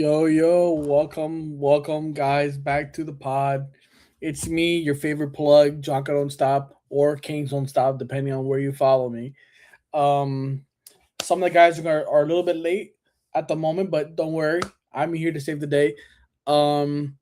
Yo, welcome, guys, back to the pod. It's me, your favorite plug, Jonka Don't Stop, or Kings Don't Stop, depending on where you follow me. Um, some of the guys are a little bit late at the moment, but don't worry, I'm here to save the day. Um,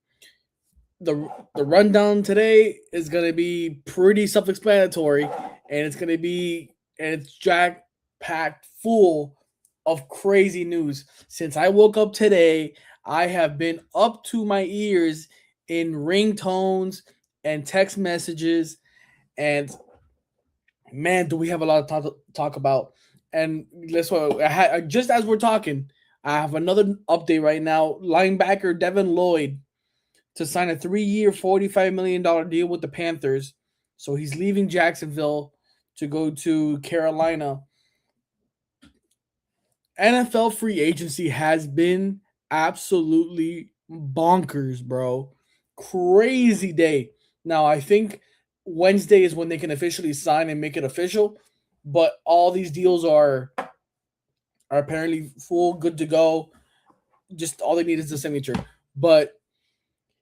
the rundown today is gonna be pretty self-explanatory, and it's jack packed full of crazy news. Since I woke up today, I have been up to my ears in ringtones and text messages, and man, do we have a lot to talk about. And let's just as we're talking, I have another update right now. Linebacker Devin Lloyd to sign a 3-year, $45 million deal with the Panthers. So he's leaving Jacksonville to go to Carolina. NFL free agency has been absolutely bonkers, bro. Crazy day. Now, I think Wednesday is when they can officially sign and make it official, but all these deals are apparently full, good to go. Just all they need is the signature. But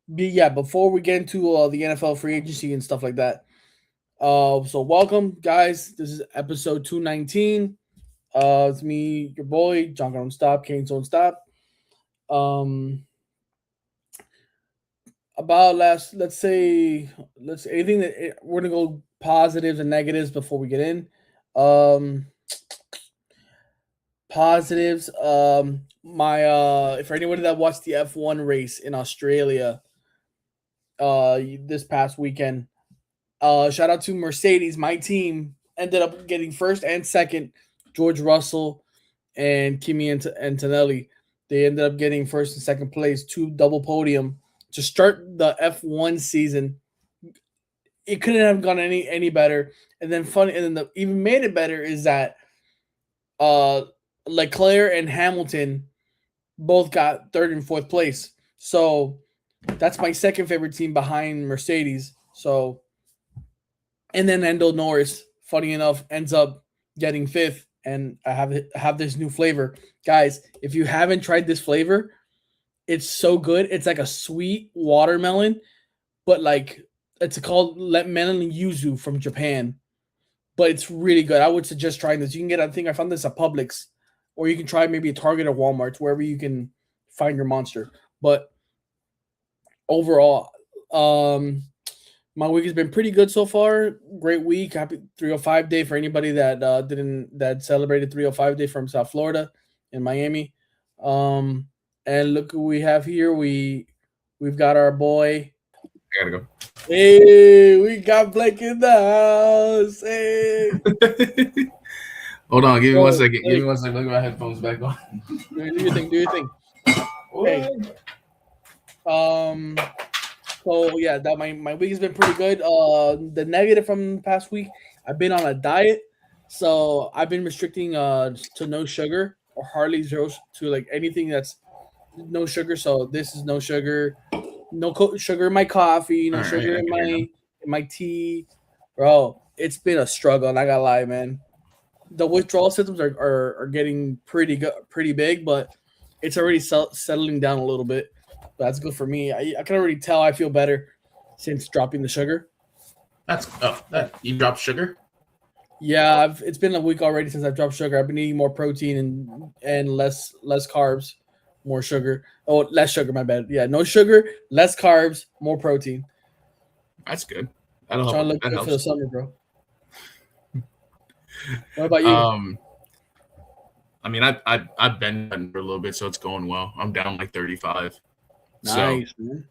yeah, before we get into the NFL free agency and stuff like that, so welcome, guys. This is episode 219. It's me, your boy, John Don't Stop, Canes Don't Stop. Um, about let's say anything that we're gonna go positives and negatives before we get in. Um, Positives. My for anybody that watched the F1 race in Australia, this past weekend, shout out to Mercedes. My team ended up getting first and second. George Russell and Kimi Antonelli. They ended up getting first and second place, two double podium to start the F1 season. It couldn't have gone any better. And then even made it better is that uh Leclerc and Hamilton both got third and fourth place. So that's my second favorite team behind Mercedes. So and then Endo Norris, funny enough, ends up getting fifth. And I have this new flavor, guys. If you haven't tried this flavor, it's so good. It's like a sweet watermelon, but like it's called melon yuzu from Japan. But it's really good. I would suggest trying this. You can get, I think I found this at Publix, or you can try maybe a Target or Walmart, wherever you can find your monster. But overall, my week has been pretty good so far. Great week. Happy 305 day for anybody that that celebrated 305 day from South Florida in Miami. And look who we have here. We've got our boy. I gotta go. Hey, we got Blake in the house. Hey. Hold on, give me 1 second. Give me 1 second. Look at my headphones back on. Do your thing. Do your thing. Hey. So yeah, that my week has been pretty good. The negative from the past week, I've been on a diet, so I've been restricting to no sugar or hardly zero to like anything that's no sugar. So this is no sugar, sugar in my coffee, no sugar in my tea, bro. It's been a struggle, and I gotta lie, man. The withdrawal symptoms are getting pretty good, pretty big, but it's already settling down a little bit. That's good for me. I can already tell I feel better since dropping the sugar. You dropped sugar? Yeah, it's been a week already since I've dropped sugar. I've been eating more protein and less carbs, more sugar. Oh, less sugar, my bad. Yeah, no sugar, less carbs, more protein. That's good. That'll help. Trying to look good for the summer, bro. What about you? I mean, I've been for a little bit, so it's going well. I'm down like 35. Nice, so, man.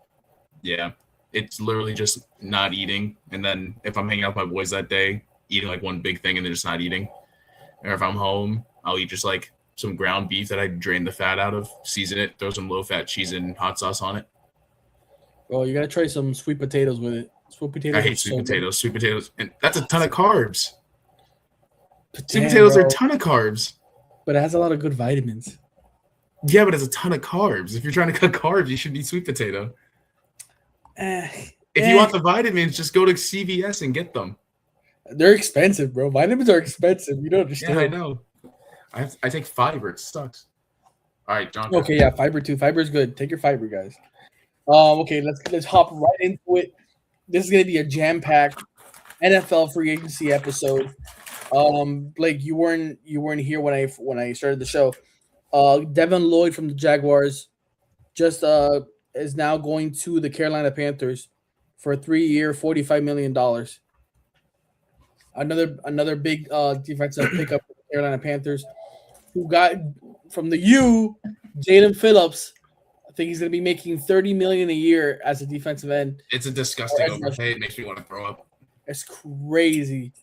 Yeah, it's literally just not eating, and then if I'm hanging out with my boys that day, eating like one big thing and then just not eating. Or if I'm home, I'll eat just like some ground beef that I drain the fat out of, season it, throw some low-fat cheese and hot sauce on it. Bro, you gotta try some sweet potatoes with it. Sweet potatoes. I hate sweet potatoes. Sweet potatoes, and that's a ton of carbs. Sweet Damn, potatoes bro. are a ton of carbs. But it has a lot of good vitamins. Yeah, but it's a ton of carbs. If you're trying to cut carbs, you should eat sweet potato. If you want the vitamins, just go to CVS and get them. They're expensive, bro. Vitamins are expensive. You don't understand. Yeah, I know. I take fiber. It sucks. All right, John. Okay, yeah, fiber too. Fiber is good. Take your fiber, guys. Okay, let's hop right into it. This is gonna be a jam-packed NFL free agency episode. Blake, you weren't here when I started the show. Devin Lloyd from the Jaguars just is now going to the Carolina Panthers for a 3-year, $45 million. Another big defensive pickup for the Carolina Panthers, who got from the U, Jalen Phillips. I think he's going to be making $30 million a year as a defensive end. It's a disgusting overpay. It makes me want to throw up. It's crazy.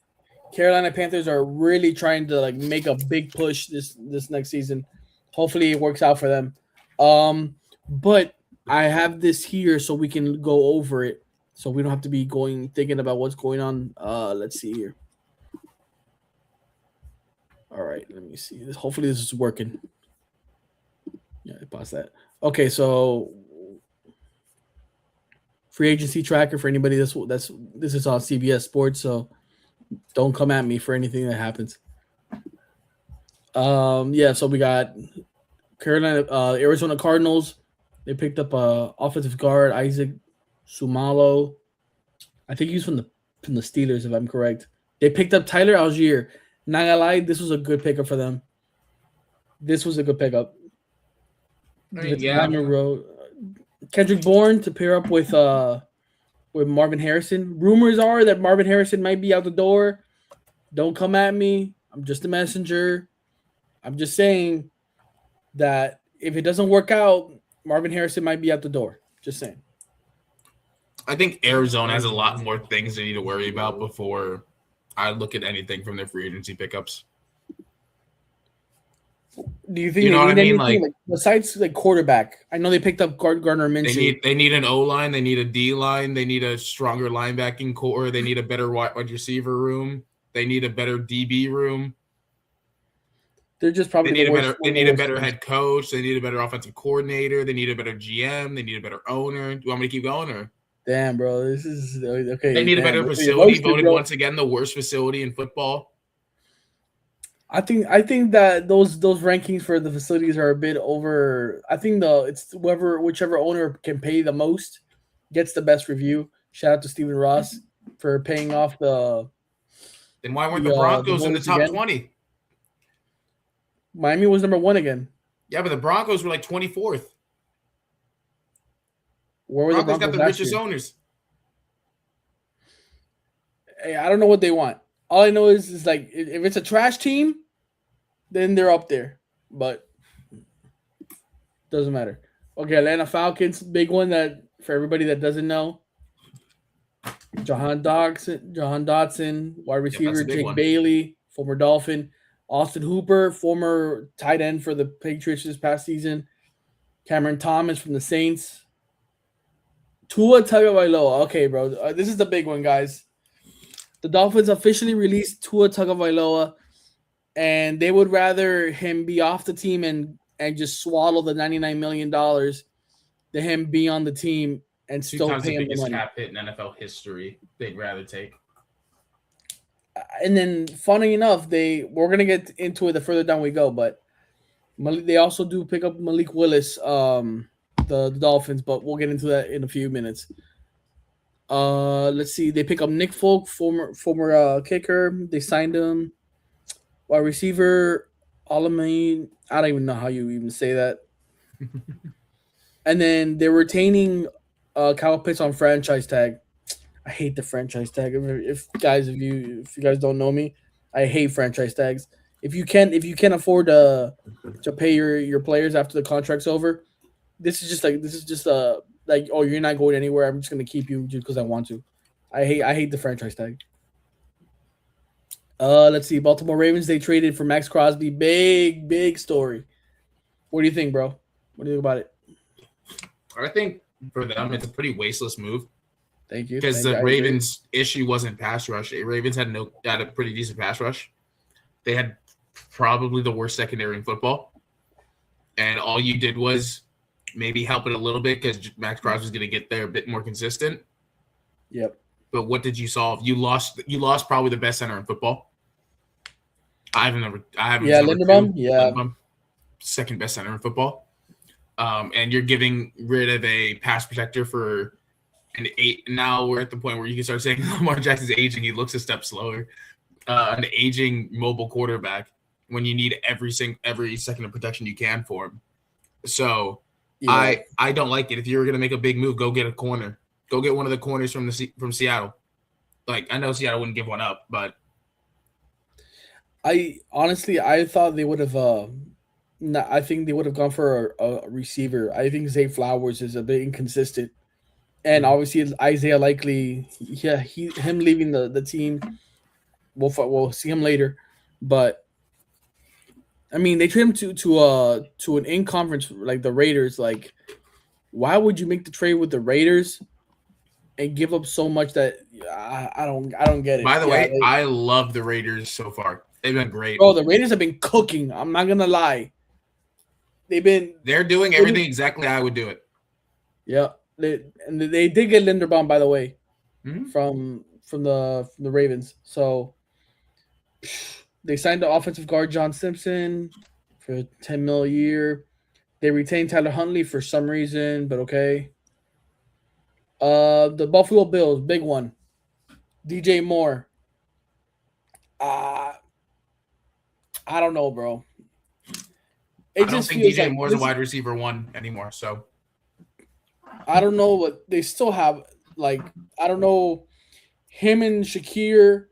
Carolina Panthers are really trying to make a big push this next season. Hopefully it works out for them. But I have this here so we can go over it, so we don't have to be thinking about what's going on. Let's see here. All right, let me see. Hopefully this is working. Yeah, I paused that. Okay, so free agency tracker for anybody this is on CBS Sports, so don't come at me for anything that happens. Yeah, so we got Carolina, Arizona Cardinals. They picked up offensive guard Isaac Sumalo. I think he's from the Steelers, if I'm correct. They picked up Tyler Algier. Not gonna lie, this was a good pickup for them. This was a good pickup. Yeah. Kendrick Bourne to pair up with Marvin Harrison. Rumors are that Marvin Harrison might be out the door. Don't come at me. I'm just a messenger. I'm just saying that if it doesn't work out, Marvin Harrison might be out the door. Just saying. I think Arizona has a lot more things they need to worry about before I look at anything from their free agency pickups. Do you think you know what I mean? Like besides quarterback, I know they picked up Gardner Minshew. They need an O line, they need a D line, they need a stronger linebacking core, they need a better wide receiver room, they need a better DB room. They're just probably they need a better head coach, they need a better offensive coordinator, they need a better GM, they need a better owner. Do you want me to keep going or? Damn, bro, this is okay. They need a better facility. Voted once again the worst facility in football. I think that those rankings for the facilities are a bit over. I think it's whichever owner can pay the most gets the best review. Shout out to Stephen Ross for paying off the. Then why weren't the Broncos in the top 20? Miami was number 1 again. Yeah, but the Broncos were like 24th. Where were the Broncos got the richest owners? Hey, I don't know what they want. All I know is like if it's a trash team, then they're up there. But doesn't matter. Okay, Atlanta Falcons, big one that for everybody that doesn't know. Jahan Dotson, wide receiver Jake Bailey, former Dolphin. Austin Hooper, former tight end for the Patriots this past season. Cameron Thomas from the Saints. Tua Tagovailoa. Okay, bro. This is the big one, guys. The Dolphins officially released Tua Tagovailoa, and they would rather him be off the team and just swallow the $99 million than him be on the team and still pay him the biggest money. Cap hit in NFL history. They'd rather take. And then, funny enough, we're gonna get into it the further down we go, but they also do pick up Malik Willis, the Dolphins, but we'll get into that in a few minutes. Let's see. They pick up Nick Folk, former kicker. They signed him. Wide receiver, Alamine. I don't even know how you even say that. And then they're retaining Kyle Pitts on franchise tag. I hate the franchise tag. If you guys don't know me, I hate franchise tags. If you can afford to pay your players after the contract's over, this is just oh, you're not going anywhere. I'm just gonna keep you just because I want to. I hate the franchise tag. Let's see. Baltimore Ravens, they traded for Max Crosby. Big story. What do you think, bro? What do you think about it? I think for them, it's a pretty wasteless move. Thank you. Because the Ravens' issue wasn't pass rush. The Ravens had a pretty decent pass rush. They had probably the worst secondary in football. And all you did was maybe help it a little bit because Max Crosby was going to get there a bit more consistent. Yep. But what did you solve? You lost probably the best center in football. I haven't. Linderbaum. Yeah. Linderbaum. second best center in football. And you're getting rid of a pass protector for an 8. Now we're at the point where you can start saying Lamar Jackson's aging. He looks a step slower. An aging mobile quarterback when you need every second of protection you can for him. So Yeah. I don't like it. If you were gonna make a big move, go get a corner. Go get one of the corners from Seattle. Like, I know Seattle wouldn't give one up, but I thought they would have. I think they would have gone for a receiver. I think Zay Flowers is a bit inconsistent, and obviously Isaiah Likely. Yeah, him leaving the team. We'll see him later, but I mean they trade him to an in conference like the Raiders. Like, why would you make the trade with the Raiders and give up so much that I don't get it. By the way, I love the Raiders so far. They've been great. Bro, the Raiders have been cooking. I'm not gonna lie. They're doing everything exactly how I would do it. Yeah, they did get Linderbaum, by the way, Mhm. from the Ravens. So they signed the offensive guard John Simpson for $10 million a year. They retained Tyler Huntley for some reason, but okay. The Buffalo Bills, big one. DJ Moore. I don't know, bro. I don't think DJ Moore's a wide receiver 1 anymore. So I don't know what they still have. Like, I don't know, him and Shakir,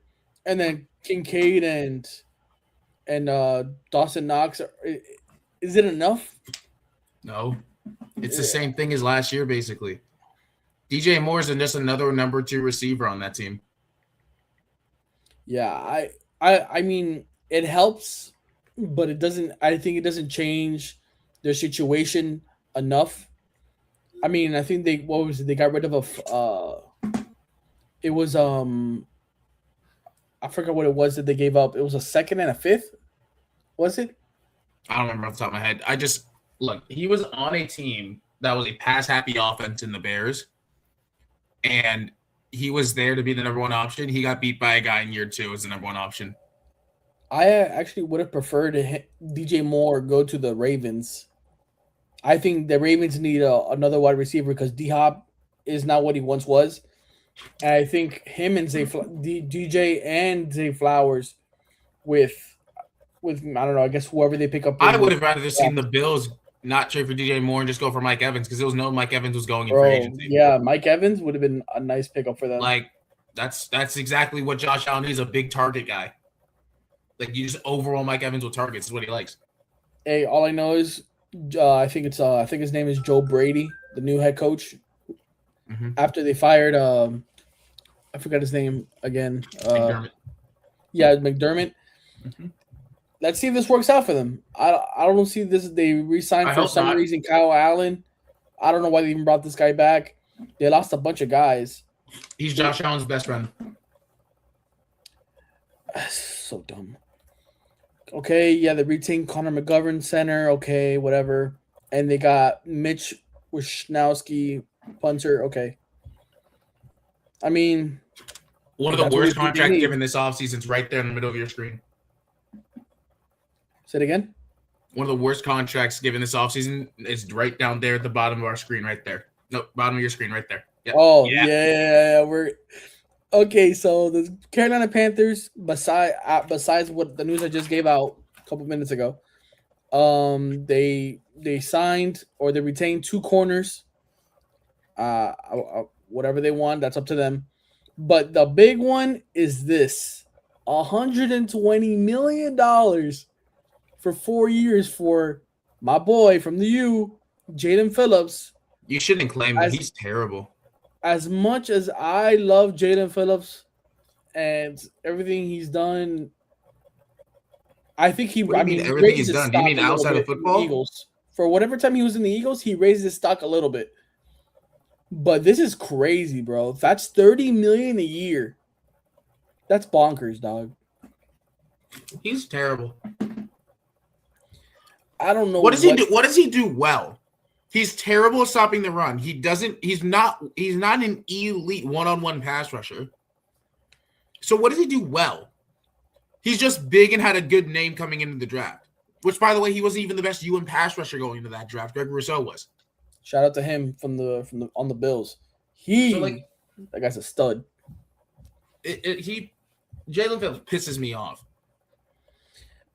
and then Kincaid and Dawson Knox. Is it enough? No, it's the same thing as last year, basically. DJ Moore's just another number 2 receiver on that team. Yeah, I mean, it helps, but it doesn't. I think it doesn't change their situation enough. I mean, I think they got rid of it was I forgot what it was that they gave up. It was a second and a fifth. Was it? I don't remember off the top of my head. Look, he was on a team that was a pass happy offense in the Bears, and he was there to be the number 1 option. He got beat by a guy in year 2 as the number 1 option. I actually would have preferred DJ Moore go to the Ravens. I think the Ravens need another wide receiver because D-Hop is not what he once was. And I think him and DJ and Zay Flowers with I don't know, I guess whoever they pick up. I would have rather seen the Bills not trade for DJ Moore and just go for Mike Evans because it was known Mike Evans was going in free agency. Yeah, Mike Evans would have been a nice pickup for them. Like, that's exactly what Josh Allen is, a big target guy. Like, you just overall Mike Evans with targets is what he likes. Hey, all I know is I think his name is Joe Brady, the new head coach. Mm-hmm. After they fired I forgot his name again. McDermott. Yeah, McDermott. Mm-hmm. Let's see if this works out for them. I don't see this. They re-signed for some reason Kyle Allen. I don't know why they even brought this guy back. They lost a bunch of guys. He's Josh Allen's best friend. So dumb. Okay, yeah, they retained Connor McGovern center. Okay, whatever. And they got Mitch Wishnowski punter. Okay. I mean, one of the worst contracts given this offseason is right there in the middle of your screen. Say it again. One of the worst contracts given this offseason is right down there at the bottom of our screen right there. No, bottom of your screen right there. Yep. Oh, yeah. We're okay. So the Carolina Panthers, besides what the news I just gave out a couple minutes ago, they signed or they retained 2 corners. Whatever they want, that's up to them. But the big one is this: $120 million for 4 years for my boy from the U, Jaden Phillips. You shouldn't claim that he's terrible. As much as I love Jaden Phillips and everything he's done, I think he. What do you mean everything he's done? You mean outside of football? Eagles. For whatever time he was in the Eagles, he raised his stock a little bit. But this is crazy, bro. That's $30 million a year. That's bonkers, dog. He's terrible. I don't know. What does he do? What does he do well? He's terrible at stopping the run. He's not an elite one-on-one pass rusher. So what does he do well? He's just big and had a good name coming into the draft. Which, by the way, he wasn't even the best UN pass rusher going into that draft. Greg Rousseau was. Shout out to him from the on the Bills. That guy's a stud. Jalen Phillips pisses me off.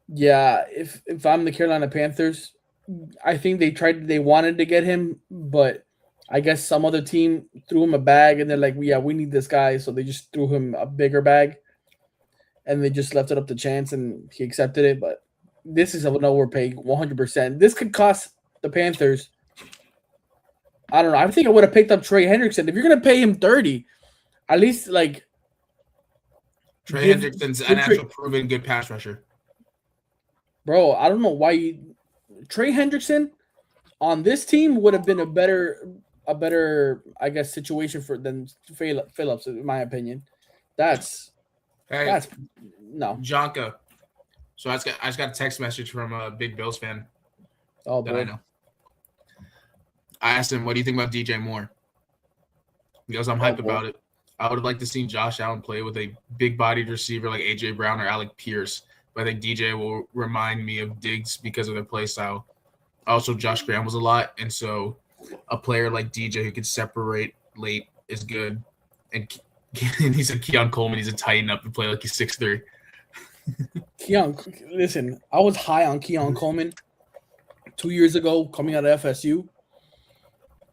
Yeah, if I'm the Carolina Panthers, I think they wanted to get him, but I guess some other team threw him a bag and they're like, yeah, we need this guy, so they just threw him a bigger bag, and they just left it up to chance, and he accepted it. But this is an overpay, 100%. This could cost the Panthers. I don't know. I think I would have picked up Trey Hendrickson. If you're gonna pay him 30, at least like Trey Hendrickson's an actual proven good pass rusher. Bro, I don't know why Trey Hendrickson on this team would have been a better I guess situation than Phillips, in my opinion. That's no. Jonka. So I just got a text message from a big Bills fan. Oh, that I know. I asked him, what do you think about DJ Moore? He goes, I'm hyped about it. I would have liked to see Josh Allen play with a big-bodied receiver like A.J. Brown or Alec Pierce, but I think DJ will remind me of Diggs because of their play style. Also, Josh Graham was a lot, and so a player like DJ who can separate late is good. And he said Keon Coleman, he's a tighten up and play like he's 6'3". Listen, I was high on Keon Coleman 2 years ago coming out of FSU.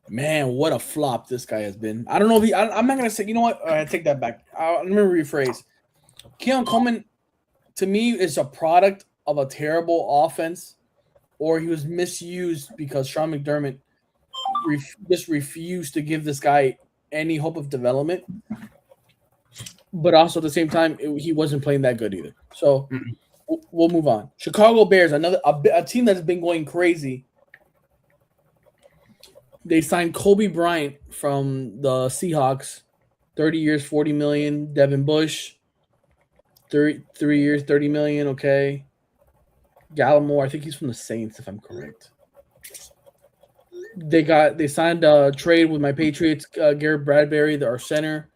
Man, what a flop this guy has been. I don't know if I'm not going to say, you know what? I take that back. Let me rephrase. Keon Coleman, to me, is a product of a terrible offense, or he was misused because Sean McDermott just refused to give this guy any hope of development. But also at the same time, he wasn't playing that good either. So we'll move on. Chicago Bears, a team that's been going crazy. They signed Kobe Bryant from the Seahawks, 30 years, $40 million. Devin Bush, 3 years, $30 million. Okay. Gallimore, I think he's from the Saints, if I'm correct. They signed a trade with my Patriots, Garrett Bradbury, our center,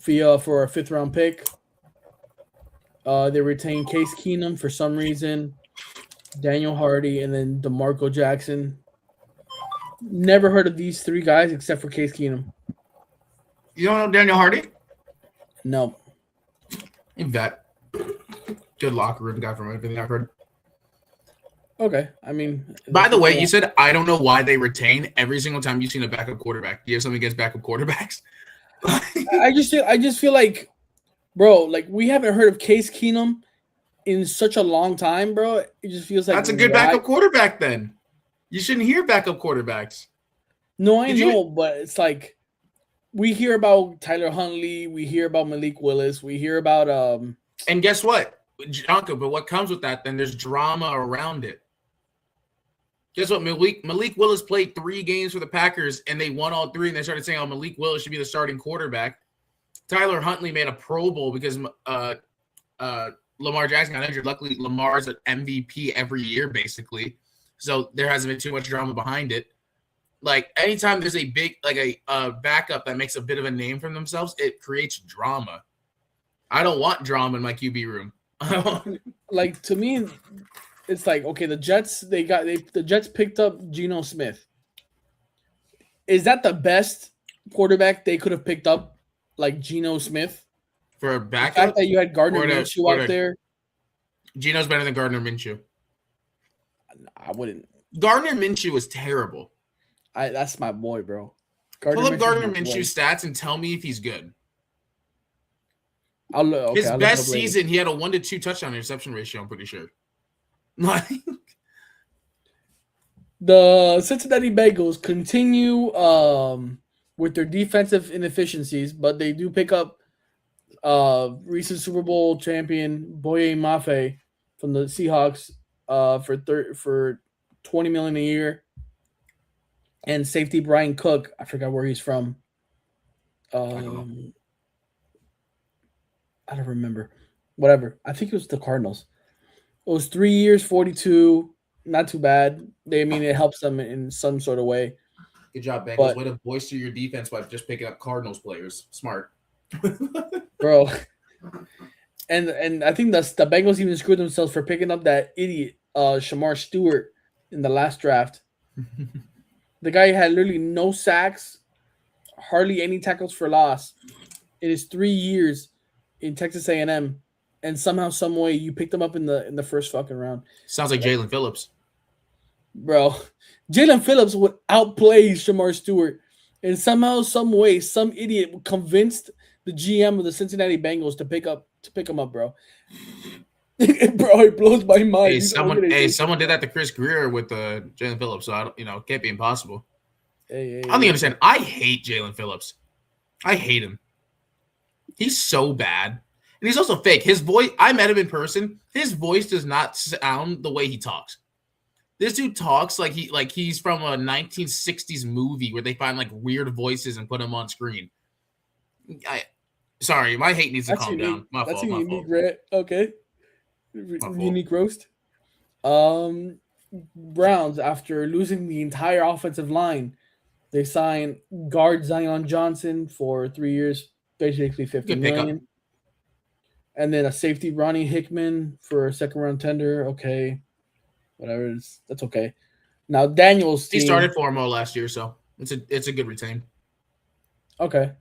for a 5th-round pick. They retained Case Keenum for some reason, Daniel Hardy, and then DeMarco Jackson. Never heard of these 3 guys except for Case Keenum. You don't know Daniel Hardy? No. You bet. Good locker room guy from everything I've heard. Okay. I mean. By the way, you said I don't know why they retain every single time you've seen a backup quarterback. Do you have something against backup quarterbacks? I just feel like, bro, like we haven't heard of Case Keenum in such a long time, bro. It just feels like that's a good backup quarterback then. You shouldn't hear backup quarterbacks. No, I know, but it's like we hear about Tyler Huntley, we hear about Malik Willis, we hear about And guess what? Jonka, but what comes with that, then there's drama around it. Guess what? Malik Willis played 3 games for the Packers, and they won all 3, and they started saying, oh, Malik Willis should be the starting quarterback. Tyler Huntley made a Pro Bowl because Lamar Jackson got injured. Luckily, Lamar's an MVP every year, basically. So there hasn't been too much drama behind it. Like, anytime there's a big, like a backup that makes a bit of a name for themselves, it creates drama. I don't want drama in my QB room. Like, to me, it's like, okay, the Jets, the Jets picked up Geno Smith. Is that the best quarterback they could have picked up, like Geno Smith? For a backup? The fact that you had Gardner Minshew out there. Geno's better than Gardner Minshew. I wouldn't. Gardner Minshew was terrible. That's my boy, bro. Pull up Gardner Minshew's stats and tell me if he's good. His best season, he had a 1-2 touchdown interception ratio, I'm pretty sure. The Cincinnati Bengals continue with their defensive inefficiencies, but they do pick up recent Super Bowl champion Boye Mafe from the Seahawks for $20 million a year, and safety Brian Cook. I forgot where he's from. I don't remember. Whatever. I think it was the Cardinals. It was 3 years, 42. Not too bad. It helps them in some sort of way. Good job, Bengals. Way to bolster your defense by just picking up Cardinals players. Smart. Bro. And I think the Bengals even screwed themselves for picking up that idiot Shamar Stewart in the last draft. The guy had literally no sacks, hardly any tackles for loss in his 3 years in Texas A&M, and somehow, some way, you picked him up in the first fucking round. Sounds like Jalen Phillips. Bro, Jalen Phillips would outplay Shamar Stewart, and somehow, some way, some idiot convinced the GM of the Cincinnati Bengals to pick him up, bro. Bro, it blows my mind. Someone did that to Chris Greer with Jalen Phillips, so it can't be impossible. I don't even understand. I hate Jalen Phillips. I hate him. He's so bad, and he's also fake. His voice. I met him in person. His voice does not sound the way he talks. This dude talks like he's from a 1960s movie where they find like weird voices and put him on screen. Sorry, my hate needs to calm down. My fault. That's a unique rant. Okay. Unique roast. Browns, after losing the entire offensive line, they signed guard Zion Johnson for 3 years, basically $50 million. And then a safety Ronnie Hickman for a second round tender. Okay. Whatever it is, that's okay. Now Daniel's team, he started for him all last year, so it's a good retain. Okay.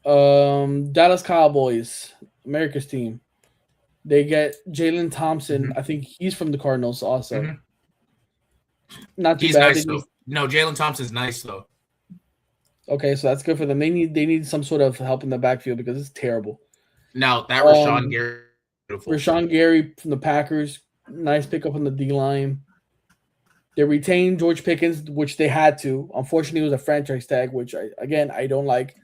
Dallas Cowboys, America's team. They get Jalen Thompson. Mm-hmm. I think he's from the Cardinals also. Mm-hmm. Not too bad. Nice, though. No, Jalen Thompson's nice though. Okay, so that's good for them. They need some sort of help in the backfield because it's terrible. Now that Rashawn Gary, beautiful. Rashawn Gary from the Packers, nice pickup on the D line. They retained George Pickens, which they had to. Unfortunately, it was a franchise tag, which I don't like.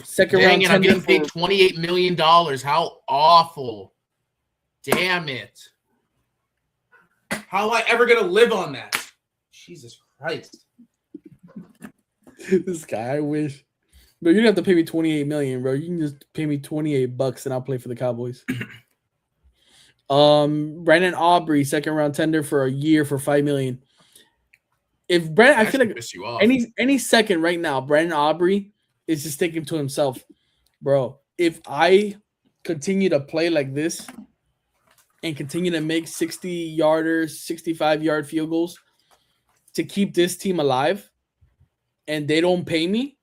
Second round tender. I'm getting paid $28 million. How awful! Damn it! How am I ever gonna live on that? Jesus Christ! This guy, I wish. But you don't have to pay me $28 million, bro. You can just pay me $28 and I'll play for the Cowboys. Brandon Aubrey, second round tender for a year for $5 million. If Brandon, I feel like any second right now, Brandon Aubrey is just thinking to himself, bro, if I continue to play like this and continue to make 60-yarders, 65-yard field goals to keep this team alive and they don't pay me,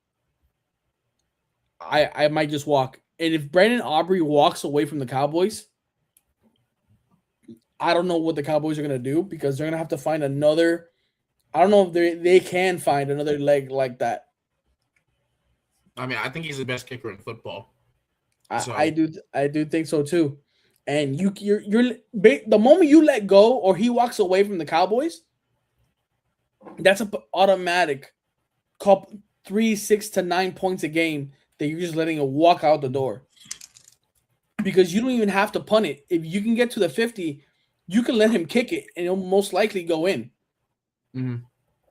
I might just walk. And if Brandon Aubrey walks away from the Cowboys, I don't know what the Cowboys are going to do because they're going to have to find another. I don't know if they can find another leg like that. I mean, I think he's the best kicker in football. So. I do think so too. And you're the moment you let go or he walks away from the Cowboys, that's an automatic 3, 6 to 9 points a game that you're just letting it walk out the door. Because you don't even have to punt it. If you can get to the 50, you can let him kick it and it'll most likely go in. Mm-hmm.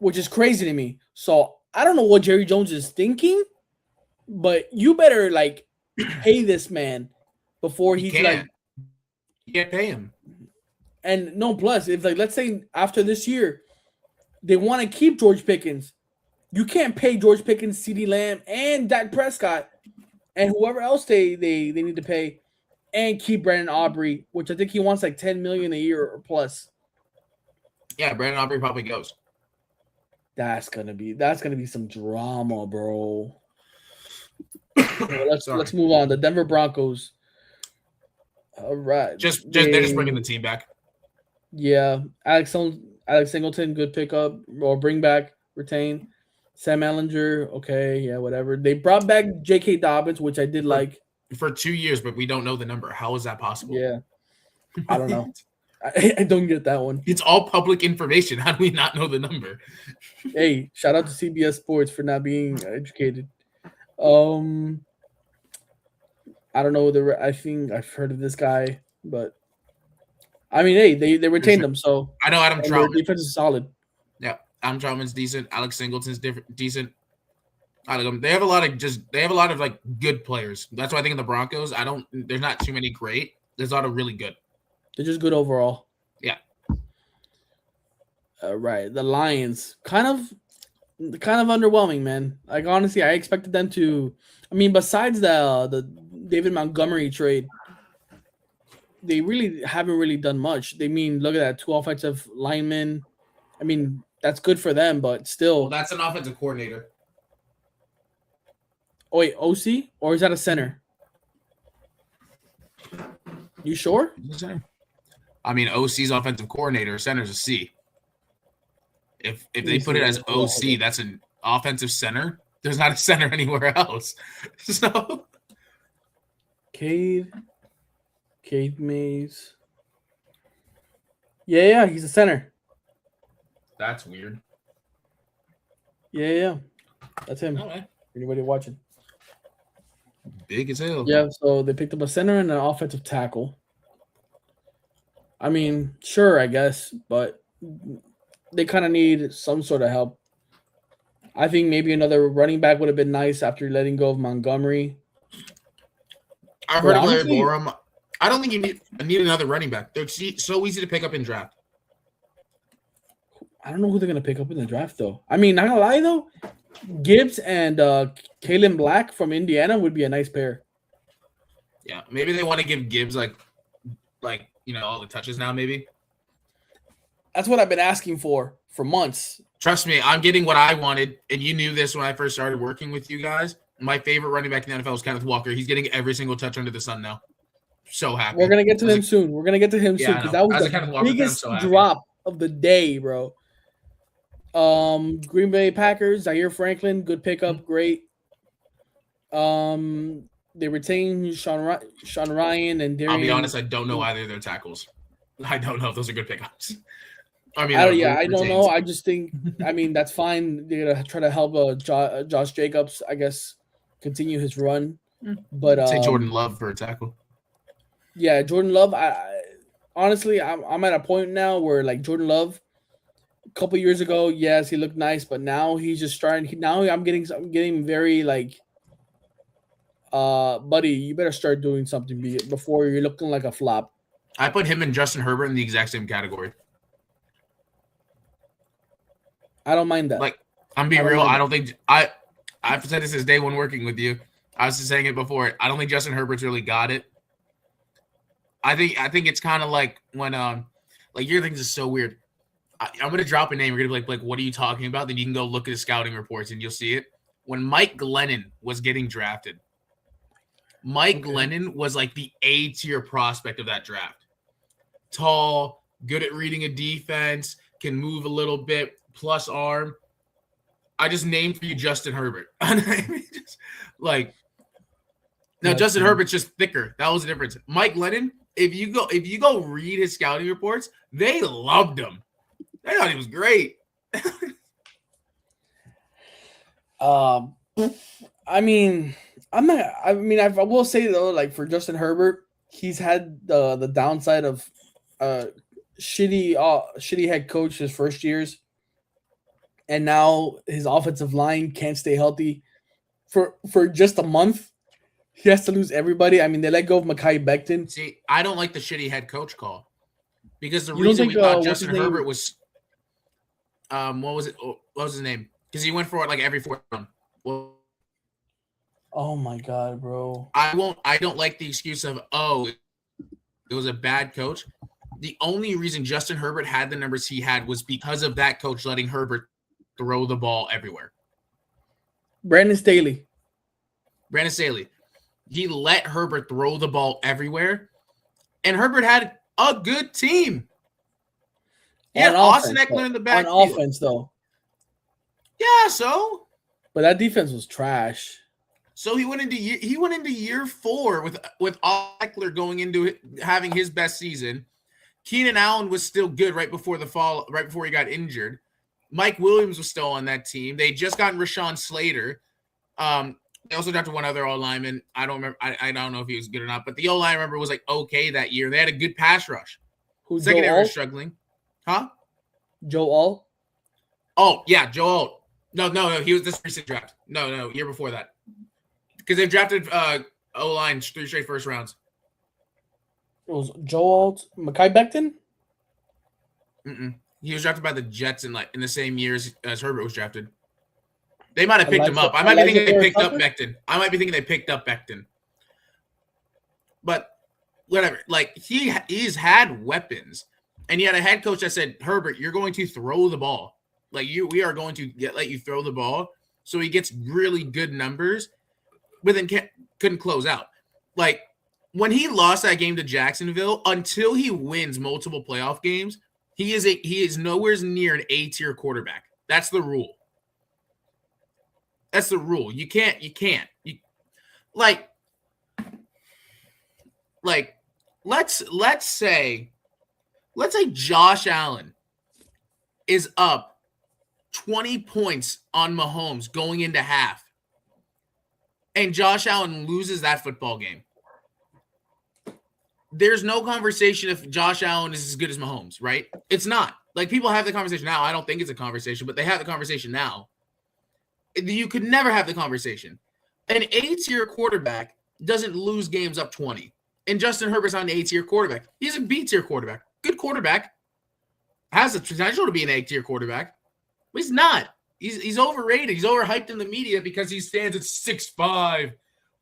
Which is crazy to me. So I don't know what Jerry Jones is thinking, but you better pay this man before he's you can't pay him. And no, plus if let's say after this year they want to keep George Pickens, you can't pay George Pickens, CeeDee Lamb, and Dak Prescott, and whoever else they need to pay, and keep Brandon Aubrey, which I think he wants $10 million a year or plus. Yeah, Brandon Aubrey probably goes. That's gonna be some drama, bro. Let's move on. The Denver Broncos. All right. They're just bringing the team back. Yeah, Alex Singleton, good pickup or bring back, retain. Sam Ehlinger, okay, yeah, whatever. They brought back J.K. Dobbins, which I did like for 2 years, but we don't know the number. How is that possible? Yeah, I don't know. I don't get that one. It's all public information. How do we not know the number? Hey, shout out to CBS Sports for not being educated. I don't know. I think I've heard of this guy, but I mean, hey, they retained them, so I know Adam Troutman. Their defense is solid. Yeah, Adam Troutman's decent. Alex Singleton's decent. I like them. They have a lot of good players. That's why I think in the Broncos, there's not too many great. There's a lot of really good. They're just good overall. Yeah. All right, the Lions kind of underwhelming, man. Honestly, I expected them to. I mean, besides the David Montgomery trade, they really haven't really done much. They mean look at that, 2 offensive linemen. I mean, that's good for them, but still. Well, that's an offensive coordinator. Oh wait, OC or is that a center? You sure? I mean, OC's offensive coordinator, center's a C. If they put it as OC, that's an offensive center. There's not a center anywhere else. So Cade Mays. Yeah, he's a center. that's weird. Yeah. That's him. Okay. Anybody watching? Big as hell. Yeah, so they picked up a center and an offensive tackle. I mean, sure, I guess, but they kind of need some sort of help. I think maybe another running back would have been nice after letting go of Montgomery. I heard of Larry Borum. I don't think you need another running back. They're so easy to pick up in draft. I don't know who they're going to pick up in the draft, though. I mean, not going to lie, though. Gibbs and Kalen Black from Indiana would be a nice pair. Yeah, maybe they want to give Gibbs like all the touches now. Maybe that's what I've been asking for months. Trust me, I'm getting what I wanted, and you knew this when I first started working with you guys. My favorite running back in the NFL is Kenneth Walker. He's getting every single touch under the sun now. So happy. We're gonna get to him soon. We're gonna get to him soon because that was the biggest drop of the day, bro. Green Bay Packers, Zaire Franklin, good pickup, great. They retained Sean Ryan and Darian. I'll be honest, I don't know either of their tackles. I don't know if those are good pickups. I mean, I don't know. I just think, I mean, that's fine. They're gonna try to help Josh Jacobs, I guess, continue his run. But say Jordan Love for a tackle. Yeah, Jordan Love. Honestly, I'm at a point now where like Jordan Love. A couple years ago, yes, he looked nice, but now he's just starting. Now I'm getting very like, buddy, you better start doing something before you're looking like a flop. I put him and Justin Herbert in the exact same category. I don't mind that. Like, I'm being real. I don't think I've said this since day one working with you. I was just saying it before. I don't think Justin Herbert's really got it. I think it's kind of like when like your things is so weird. I'm gonna drop a name. You're gonna be like, what are you talking about? Then you can go look at his scouting reports and you'll see it. When Mike Glennon was getting drafted, Glennon was like the A-tier prospect of that draft. Tall, good at reading a defense, can move a little bit, plus arm. I just named for you Justin Herbert. Justin Herbert's just thicker. That was the difference. Mike Glennon, if you go read his scouting reports, they loved him. They thought he was great. I mean, I will say though, like for Justin Herbert, he's had the downside of shitty head coach his first years, and now his offensive line can't stay healthy for just a month. He has to lose everybody. I mean, they let go of Mekhi Becton. See, I don't like the shitty head coach call because the reason we thought Justin Herbert was what was his name? Because he went for it like every fourth round. Well, oh my god, bro! I don't like the excuse of it was a bad coach. The only reason Justin Herbert had the numbers he had was because of that coach letting Herbert throw the ball everywhere. Brandon Staley. He let Herbert throw the ball everywhere, and Herbert had a good team. Yeah, Austin Eckler in the back. On offense, though. Yeah, so. But that defense was trash. So he went into year 4 with Eckler going into having his best season. Keenan Allen was still good right before he got injured. Mike Williams was still on that team. They just gotten Rashawn Slater. They also drafted one other O-lineman. I don't remember. I don't know if he was good or not, but the O-line, I remember, was like okay that year. They had a good pass rush. Secondary was struggling. Huh? Joe Alt? Oh, yeah, Joe Alt. No. He was this recent draft. No, year before that. Because they've drafted O-line 3 straight first rounds. It was Joe Alt, Mekhi Becton? He was drafted by the Jets in the same year as Herbert was drafted. They might have picked him up. I might be thinking they picked up Becton. But whatever. Like he's had weapons, and he had a head coach that said, "Herbert, you're going to throw the ball. Like we are going to let you throw the ball." So he gets really good numbers, but then couldn't close out. Like when he lost that game to Jacksonville, until he wins multiple playoff games, he is nowhere near an A-tier quarterback. That's the rule. That's the rule. You can't. Like let's say Josh Allen is up 20 points on Mahomes going into half, and Josh Allen loses that football game. There's no conversation if Josh Allen is as good as Mahomes, right? It's not. Like, people have the conversation now. I don't think it's a conversation, but they have the conversation now. You could never have the conversation. An A-tier quarterback doesn't lose games up 20. And Justin Herbert's not an A-tier quarterback. He's a B-tier quarterback. Good quarterback. Has the potential to be an A-tier quarterback. But he's not. He's overrated. He's overhyped in the media because he stands at 6'5",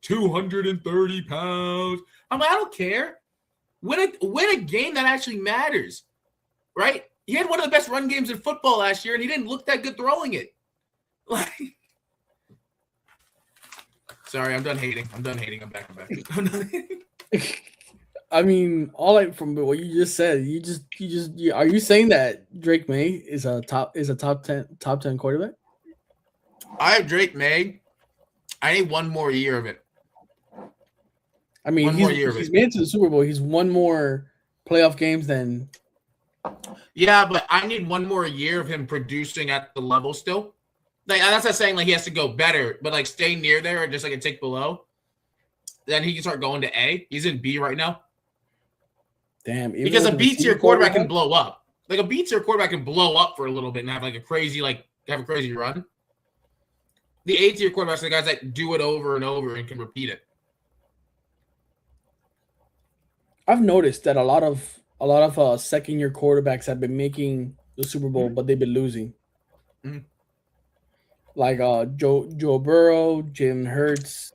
230 pounds. I'm like, I don't care. Win a game that actually matters, right? He had one of the best run games in football last year, and he didn't look that good throwing it. Like, sorry, I'm done hating. I'm back. I'm done hating. I mean, from what you just said, are you saying that Drake May is a top 10 quarterback? I have Drake May. I need one more year of it. I mean, he's made it to the Super Bowl. He's won more playoff games than. Yeah, but I need one more year of him producing at the level still. Like, that's not saying like he has to go better, but like stay near there or just like a tick below. Then he can start going to A. He's in B right now. Damn. Because a B tier quarterback can blow up. Like a B tier quarterback can blow up for a little bit and have like a crazy run. The A tier quarterbacks are the guys that do it over and over and can repeat it. I've noticed that a lot of second year quarterbacks have been making the Super Bowl, but they've been losing. Mm-hmm. Like Joe Burrow, Jalen Hurts,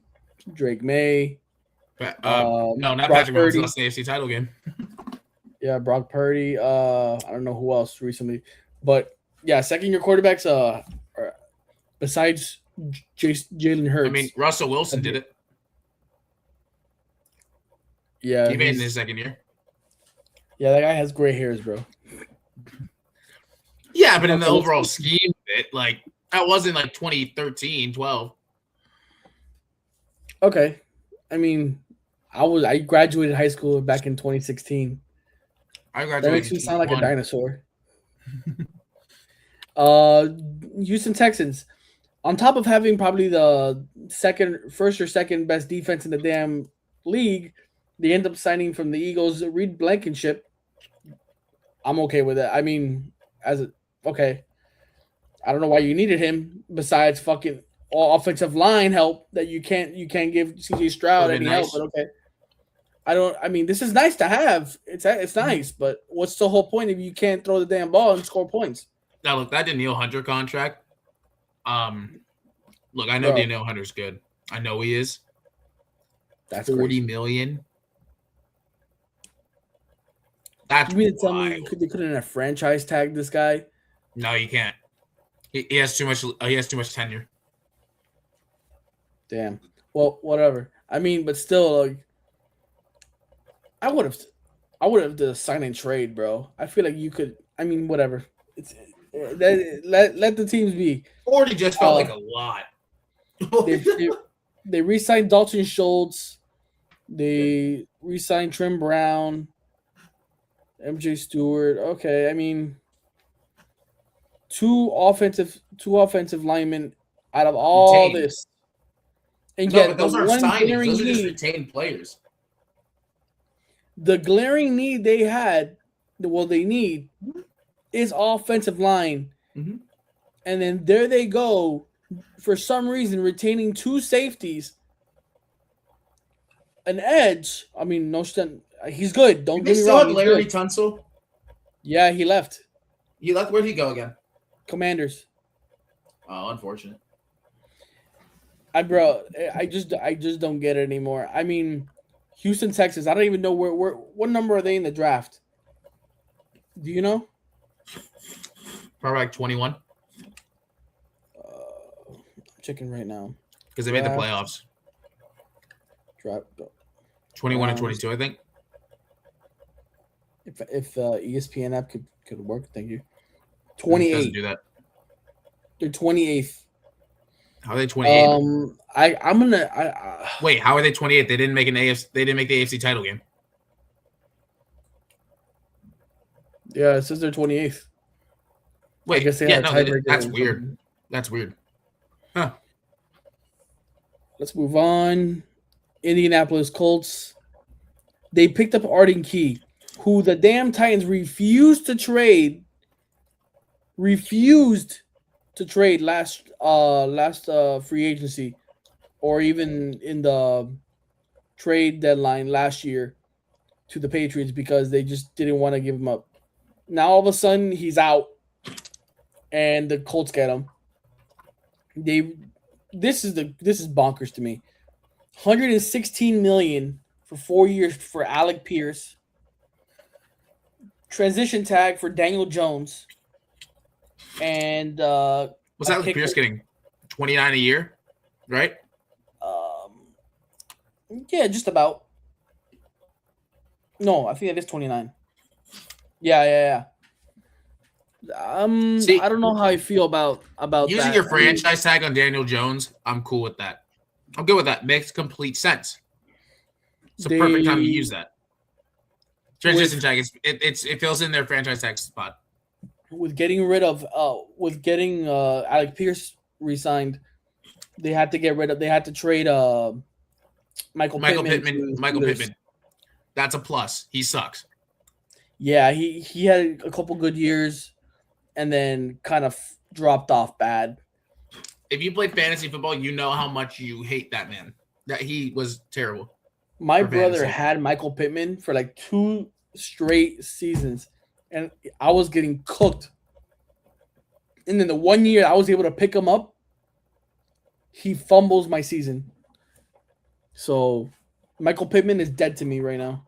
Drake May. No, not Brock Patrick Mahomes. Lost the AFC title game. Yeah, Brock Purdy. I don't know who else recently, but yeah, second year quarterbacks. Besides Jalen Hurts, I mean, Russell Wilson did it. Yeah, he made it in his second year. Yeah, that guy has gray hairs, bro. Yeah, but in the overall scheme of it, like, that wasn't like 2013, 12. Okay. I mean, I graduated high school back in 2016. I graduated. That makes me sound like a dinosaur. Houston Texans, on top of having probably the first or second best defense in the damn league, they end up signing from the Eagles Reed Blankenship. I'm okay with it. I mean, okay. I don't know why you needed him besides fucking all offensive line help that you can't give CJ Stroud any help, but okay. I mean, this is nice to have. It's nice, but what's the whole point if you can't throw the damn ball and score points? Now look, that Danielle Hunter contract. Look, I know Danielle Hunter's good. I know he is. That's $40 million. That's you mean to tell me they couldn't have franchise tag this guy? No, you can't. He has too much. He has too much tenure. Damn. Well, whatever. I mean, but still, like, I would have done a sign and trade, bro. I feel like you could. I mean, whatever. Let the teams be. 40 just felt like a lot. They re-signed Dalton Schultz. They re-signed Trim Brown. MJ Stewart. Okay, I mean, two offensive linemen out of all this. And no, but those aren't signings. Those are just retained players. The glaring need they need is offensive line. Mm-hmm. And then there they go, for some reason, retaining two safeties. An edge. I mean, no extent. He's good. Don't get me wrong. Larry Tunsil? Yeah, he left. He left? Where'd he go again? Commanders. Oh, unfortunate. I just don't get it anymore. I mean, Houston, Texas. I don't even know where what number are they in the draft? Do you know? Probably like 21 I'm checking right now. because they made the playoffs. Draft. 21 and Browns. 22, I think. If ESPN app could work, thank you. It doesn't 28. do that. They're 28th. How are they 28? I'm gonna. Wait, how are they 28? They didn't make They didn't make the AFC title game. Yeah, it says they're 28th. Wait, I guess they had a tiebreaker. that's weird. That's weird. Huh. Let's move on. Indianapolis Colts. They picked up Arden Key, who the damn Titans refused to trade. Refused to trade last free agency, or even in the trade deadline last year to the Patriots because they just didn't want to give him up. Now all of a sudden he's out, and the Colts get him. This is bonkers to me. 116 million for 4 years for Alec Pierce. Transition tag for Daniel Jones. And what's Alec Pierce getting? 29 a year, right? Yeah, just about. No, I think that is 29. Yeah. See, I don't know how I feel about using that. your franchise tag on Daniel Jones. I'm cool with that. I'm good with that. Makes complete sense. It's a perfect time to use that. Transition tag. It fills in their franchise tag spot. With getting rid of Alec Pierce re-signed, they had to trade Michael Pittman. Michael Pittman. That's a plus. He sucks. Yeah, he had a couple good years and then kind of dropped off bad. If you play fantasy football, you know how much you hate that man. That he was terrible. My brother had Michael Pittman for like 2 straight seasons, and I was getting cooked. And then the 1 year I was able to pick him up, he fumbles my season. So Michael Pittman is dead to me right now.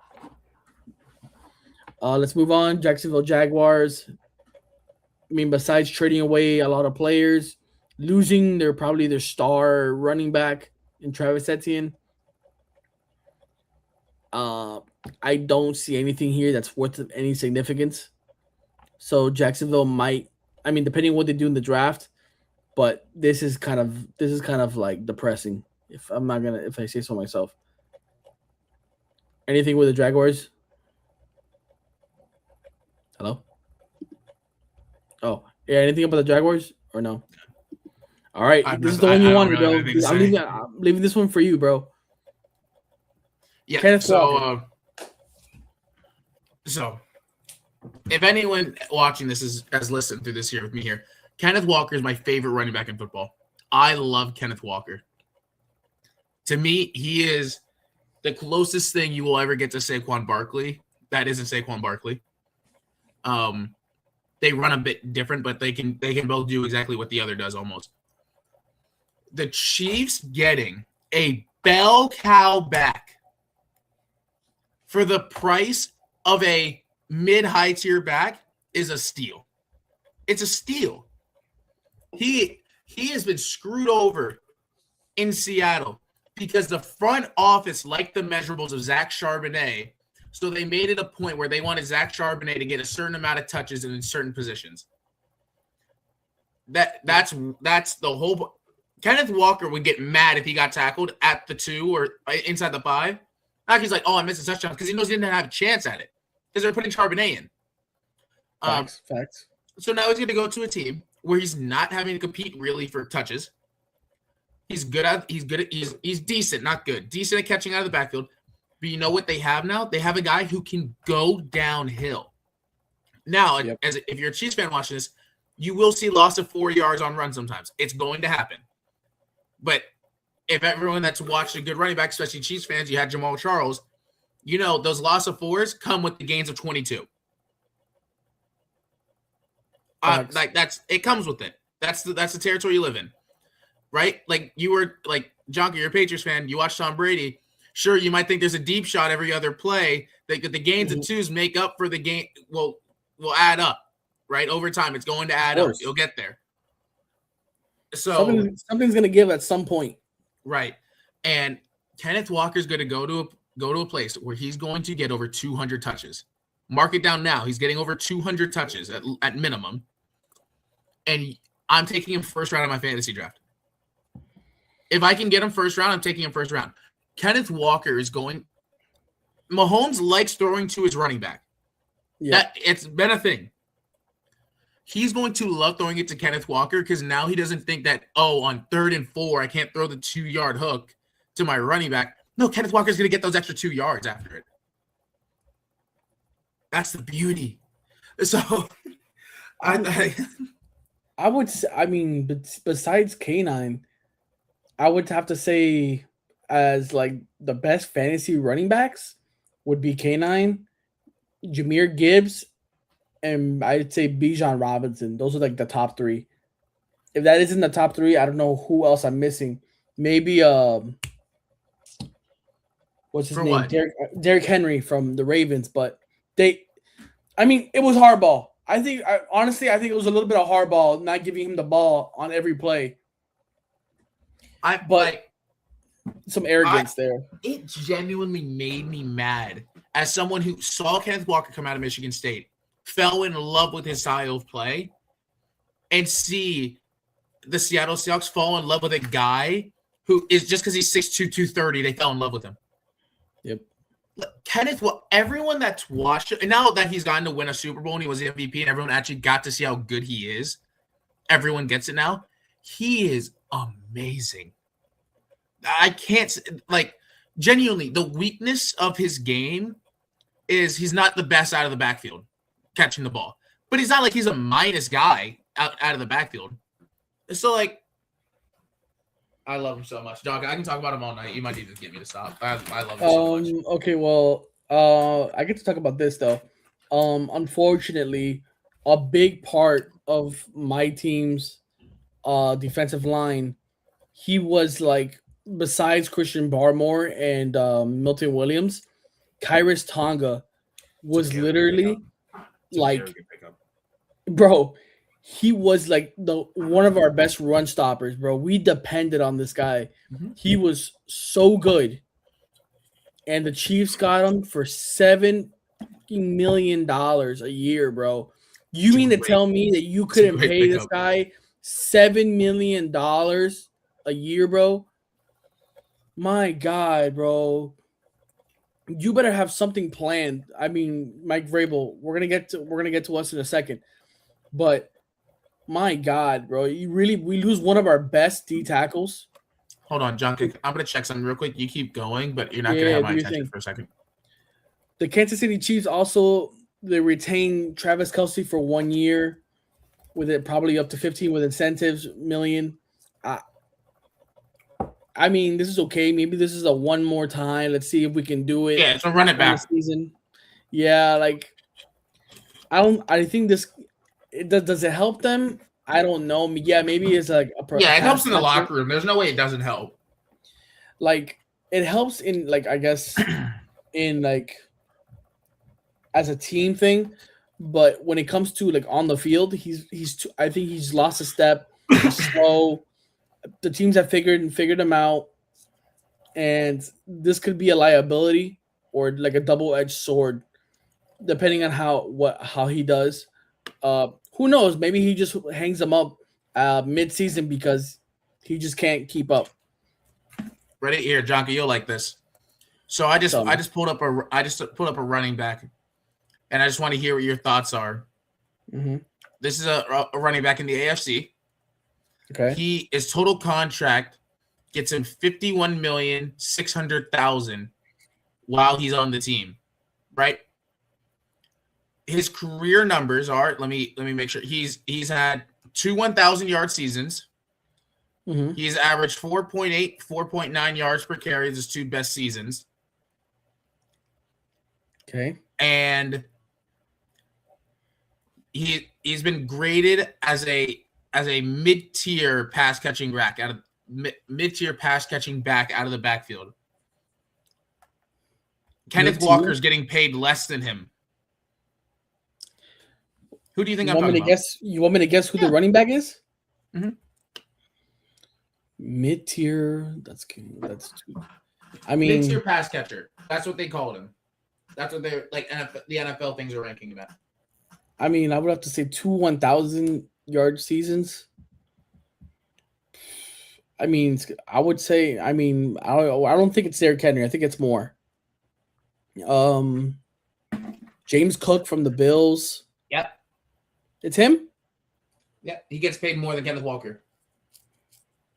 Let's move on. Jacksonville Jaguars. I mean, besides trading away a lot of players, losing their star running back in Travis Etienne, I don't see anything here that's worth any significance. So Jacksonville might, I mean, depending on what they do in the draft, but this is kind of like depressing. If I say so myself. Anything with the Jaguars? Hello? Oh, yeah. Anything about the Jaguars or no? All right, this is the one you wanted, bro. I'm leaving this one for you, bro. Yeah. Kenneth Walker. So, if anyone watching this has listened through this here with me here, Kenneth Walker is my favorite running back in football. I love Kenneth Walker. To me, he is the closest thing you will ever get to Saquon Barkley. That isn't Saquon Barkley. They run a bit different, but they can both do exactly what the other does almost. The Chiefs getting a bell cow back for the price of a mid-high tier back is a steal. It's a steal. He has been screwed over in Seattle because the front office liked the measurables of Zach Charbonnet, so they made it a point where they wanted Zach Charbonnet to get a certain amount of touches in certain positions. That's the whole. Kenneth Walker would get mad if he got tackled at the 2 or inside the 5. Now he's like, "Oh, I missed a touchdown," because he knows he didn't have a chance at it because they're putting Charbonnet in. Facts. So now he's going to go to a team where he's not having to compete really for touches. He's decent, not good. Decent at catching out of the backfield. But you know what they have now? They have a guy who can go downhill. Now, if you're a Chiefs fan watching this, you will see loss of 4 yards on run sometimes. It's going to happen. But if everyone that's watched a good running back, especially Chiefs fans, you had Jamal Charles, you know those loss of 4s come with the gains of 22. It comes with it. That's the territory you live in, right? Like you were like Jonker, you're a Patriots fan. You watched Tom Brady. Sure, you might think there's a deep shot every other play. The gains of twos make up for the game. Will add up, right? Over time, it's going to add up. You'll get there. So something's going to give at some point, right? And Kenneth Walker's going to go to a place where he's going to get over 200 touches. Mark it down now. He's getting over 200 touches at minimum. And I'm taking him first round of my fantasy draft. If I can get him first round, I'm taking him first round. Kenneth Walker is going – Mahomes likes throwing to his running back. Yeah. It's been a thing. He's going to love throwing it to Kenneth Walker because now he doesn't think that, on 3rd and 4, I can't throw the 2-yard hook to my running back. No, Kenneth Walker's going to get those extra 2 yards after it. That's the beauty. So I would – I mean, besides K9, I would have to say as like the best fantasy running backs would be K9, Jahmyr Gibbs, and I'd say Bijan Robinson. Those are like the top 3. If that isn't the top 3, I don't know who else I'm missing. Maybe what's his name? Derrick Henry from the Ravens. But it was hardball. Honestly, I think it was a little bit of hardball not giving him the ball on every play. Some arrogance there. It genuinely made me mad as someone who saw Kenneth Walker come out of Michigan State, fell in love with his style of play, and see the Seattle Seahawks fall in love with a guy who is just because he's 6'2", 230, they fell in love with him. Yep. Kenneth, everyone that's watched it, and now that he's gotten to win a Super Bowl and he was the MVP and everyone actually got to see how good he is, everyone gets it now. He is amazing. I can't, genuinely, the weakness of his game is he's not the best out of the backfield catching the ball. But he's not like he's a minus guy out of the backfield. So, I love him so much. Dog, I can talk about him all night. You might need to get me to stop. I love him so much. Okay, well, I get to talk about this, though. Unfortunately, a big part of my team's defensive line, he was besides Christian Barmore and Milton Williams, Kyrus Tonga was literally bro, he was one of our best run stoppers, bro. We depended on this guy. Mm-hmm. He was so good. And the Chiefs got him for $7 million a year, bro. You mean to tell me that you couldn't pay this guy $7 million a year, bro? My God, bro. You better have something planned. I mean, Mike Vrabel, we're gonna get to us in a second. But my God, bro, we lose one of our best D tackles. Hold on, John. I'm gonna check something real quick. You keep going, but you're not gonna have my attention for a second. The Kansas City Chiefs also they retain Travis Kelce for 1 year, with it probably up to 15 with incentives million. I mean, this is okay. Maybe this is a one more time. Let's see if we can do it. Yeah, so run it back. Season. Yeah, I think this. Does it help them? I don't know. Yeah, maybe it's it helps in the locker room. There's no way it doesn't help. It helps in I guess in as a team thing, but when it comes to on the field, I think he's lost a step. He's slow. The teams have figured him out, and this could be a liability or a double-edged sword, depending on how he does. Who knows? Maybe he just hangs them up mid-season because he just can't keep up. Ready here, Jonka, you'll like this. So I just pulled up a running back, and I just want to hear what your thoughts are. Mm-hmm. This is a running back in the AFC. Okay. His total contract gets him $51,600,000 while he's on the team, right? His career numbers are, let me make sure. He's had 2 1,000-yard seasons. Mm-hmm. He's averaged 4.8, 4.9 yards per carry. His 2 best seasons. Okay. And he's been graded as a mid-tier pass catching back out of the backfield. Kenneth Walker's getting paid less than him. Who do you think I'm talking about? You want me to guess who the running back is? Mm-hmm. Mid-tier. That's I mean, mid-tier pass catcher. That's what they called him. That's what they're like. The NFL things are ranking him at. I mean, I would have to say 2 1,000-yard seasons. I mean, I would say. I mean, I don't think it's Derrick Henry. I think it's more. James Cook from the Bills. Yep. It's him? Yeah, he gets paid more than Kenneth Walker.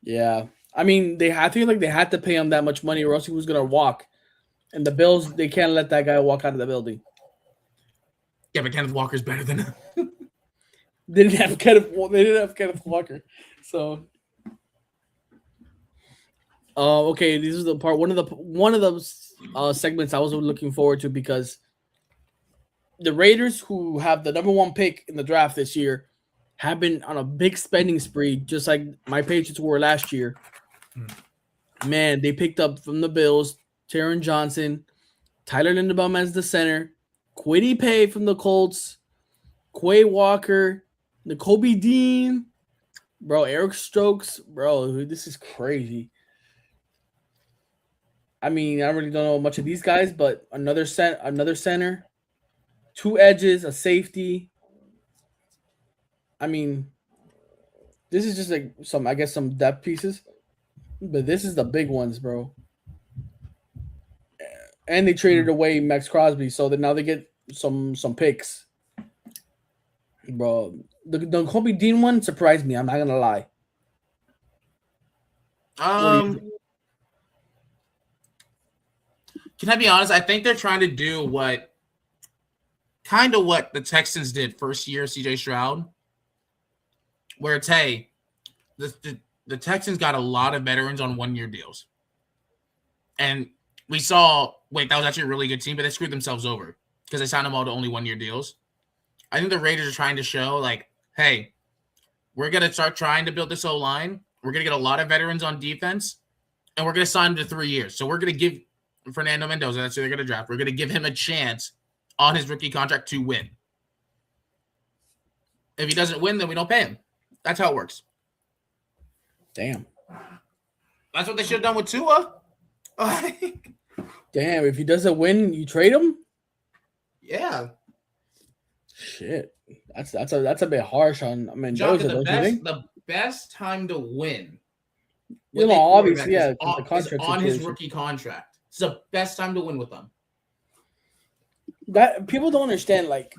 Yeah. I mean, I feel like they had to pay him that much money or else he was going to walk. And the Bills, they can't let that guy walk out of the building. Yeah, but Kenneth Walker's better than him. They didn't have Kenneth Walker. So okay, this is the part one of those segments I was looking forward to because the Raiders, who have the number 1 pick in the draft this year, have been on a big spending spree, just like my Patriots were last year. Man, they picked up from the Bills, Taron Johnson, Tyler Linderbaum as the center, Kwity Paye from the Colts, Quay Walker, Nakobe Dean, bro, Eric Stokes, bro, this is crazy. I mean, I really don't know much of these guys, but another center, 2 edges, a safety. I mean, this is just like some depth pieces, but this is the big ones, bro. And they traded away Max Crosby, so that now they get some picks, bro. The Kobe Dean one surprised me. I'm not gonna lie. Can I be honest? I think they're trying to do what the Texans did first year CJ Stroud, where it's, hey, the Texans got a lot of veterans on 1-year deals. And we saw, that was actually a really good team, but they screwed themselves over because they signed them all to only 1-year deals. I think the Raiders are trying to show, like, hey, we're going to start trying to build this O-line. We're going to get a lot of veterans on defense, and we're going to sign them to 3 years. So we're going to give Fernando Mendoza, that's who they're going to draft. We're going to give him a chance on his rookie contract to win. If he doesn't win, then we don't pay him. That's how it works. Damn. That's what they should have done with Tua. Damn, if he doesn't win, you trade him? Yeah. Shit. That's a bit harsh on Mendoza, the best time to win. Obviously, yeah, the contract on his rookie contract. It's the best time to win with them. That people don't understand. Like,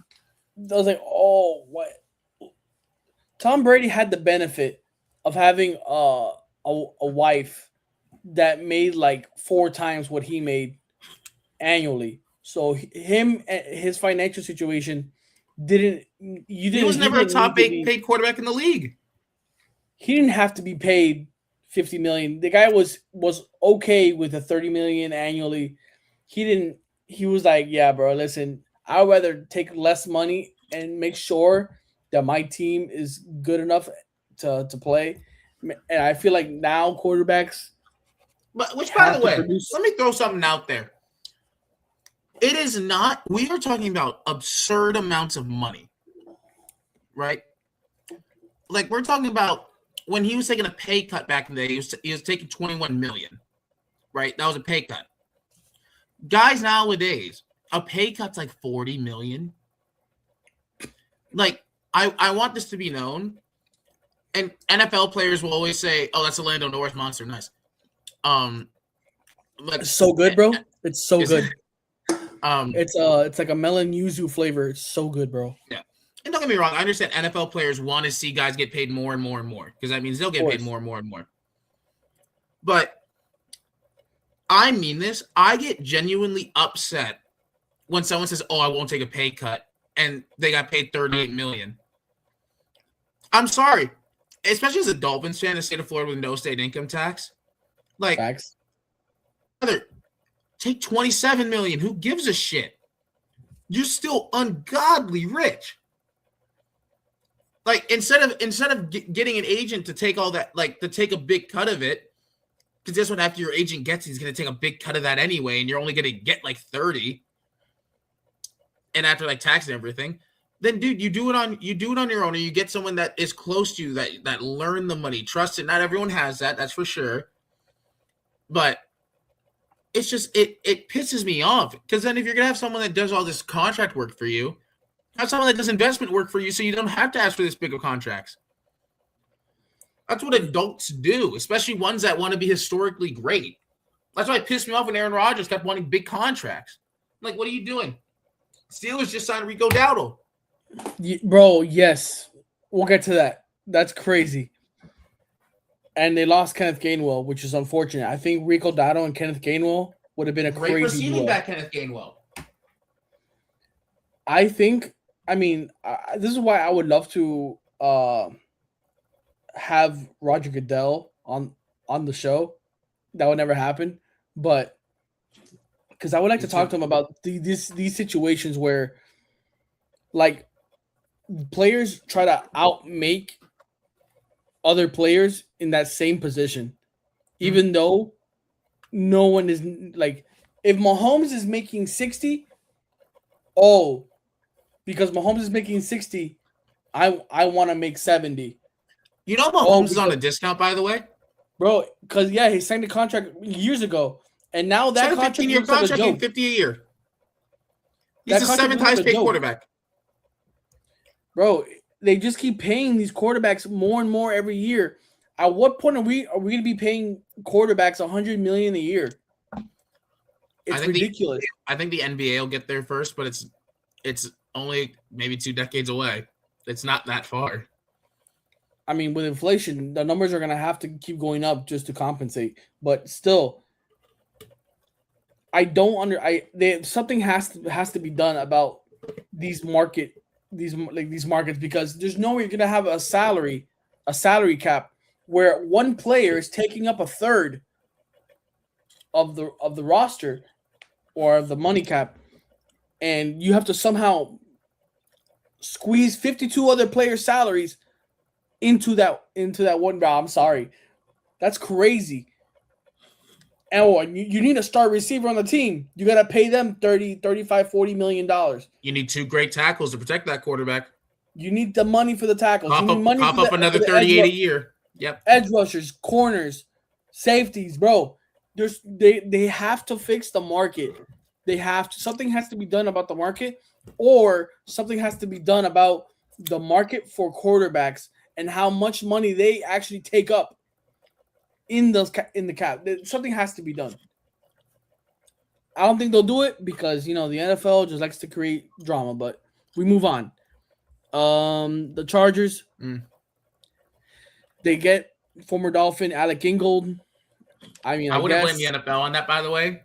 I was like, oh, what? Tom Brady had the benefit of having a wife that made like 4 times what he made annually. So his financial situation he was never a top 8 paid quarterback in the league. He didn't have to be paid $50 million. The guy was okay with a $30 million annually. He was like, yeah, bro, listen, I'd rather take less money and make sure that my team is good enough to play. And I feel like now quarterbacks. But which, by the way, let me throw something out there. It is not. We are talking about absurd amounts of money, right? Like, we're talking about when he was taking a pay cut back in the day. He was taking $21 million, right? That was a pay cut. Guys nowadays, a pay cut's like $40 million. Like, I want this to be known. And NFL players will always say, "Oh, that's a Lando Norris monster." Nice. It's so good, bro. It's so good. It's It's like a melon yuzu flavor. It's so good, bro. Yeah. And don't get me wrong, I understand NFL players want to see guys get paid more and more and more because that means they'll get paid more and more and more. But I mean this. I get genuinely upset when someone says, "Oh, I won't take a pay cut," and they got paid $38 million. I'm sorry, especially as a Dolphins fan in the state of Florida with no state income tax. Like, facts. Take $27 million. Who gives a shit? You're still ungodly rich. Like, instead of getting an agent to take all that, like, to take a big cut of it, Because guess what? After your agent gets, he's going to take a big cut of that anyway, and you're only going to get like 30. And after like tax and everything, then dude, you do it on your own, or you get someone that is close to you that learn the money, trust it. Not everyone has that, that's for sure. But it's just it pisses me off, because then if you're gonna have someone that does all this contract work for you, have someone that does investment work for you, so you don't have to ask for this big of contracts. That's what adults do, especially ones that want to be historically great. That's why it pissed me off when Aaron Rodgers kept wanting big contracts. I'm like, what are you doing? Steelers just signed Rico Dowdle. Bro, yes. We'll get to that. That's crazy. And they lost Kenneth Gainwell, which is unfortunate. I think Rico Dowdle and Kenneth Gainwell would have been a Great crazy receiving duo. back, Kenneth Gainwell. I think, this is why I would love to have Roger Goodell on the show. That would never happen. But because I would like to talk to him about these situations where, like, players try to outmake other players in that same position, even though no one is, like, if Mahomes is making 60, because Mahomes is making 60, I want to make 70. You know Mahomes is on a discount, by the way? Bro, because, yeah, he signed a contract years ago, and now that contract 15-year looks like a contract, joke. 50 a year. He's the seventh highest paid quarterback. Bro, they just keep paying these quarterbacks more and more every year. At what point are we going to be paying quarterbacks $100 million a year? It's ridiculous. I think the NBA will get there first, but it's only maybe 2 decades away. It's not that far. I mean, with inflation, the numbers are going to have to keep going up just to compensate. But still, I don't something has to be done about these markets, because there's no way you're going to have a salary cap where one player is taking up a third of the roster or the money cap, and you have to somehow squeeze 52 other players' salaries into that one. I'm sorry, that's crazy. And you need a star receiver on the team. You got to pay them $30, $35, $40 million. You need 2 great tackles to protect that quarterback. You need the money for the tackles. Pop up another 38 a year. Yep. Edge rushers, corners, safeties, bro. They have to fix the market. Something has to be done about the market, or something has to be done about the market for quarterbacks and how much money they actually take up in the cap. Something has to be done. I don't think they'll do it because, the NFL just likes to create drama, but we move on. The Chargers, they get former Dolphin Alec Ingold. I wouldn't blame the NFL on that, by the way.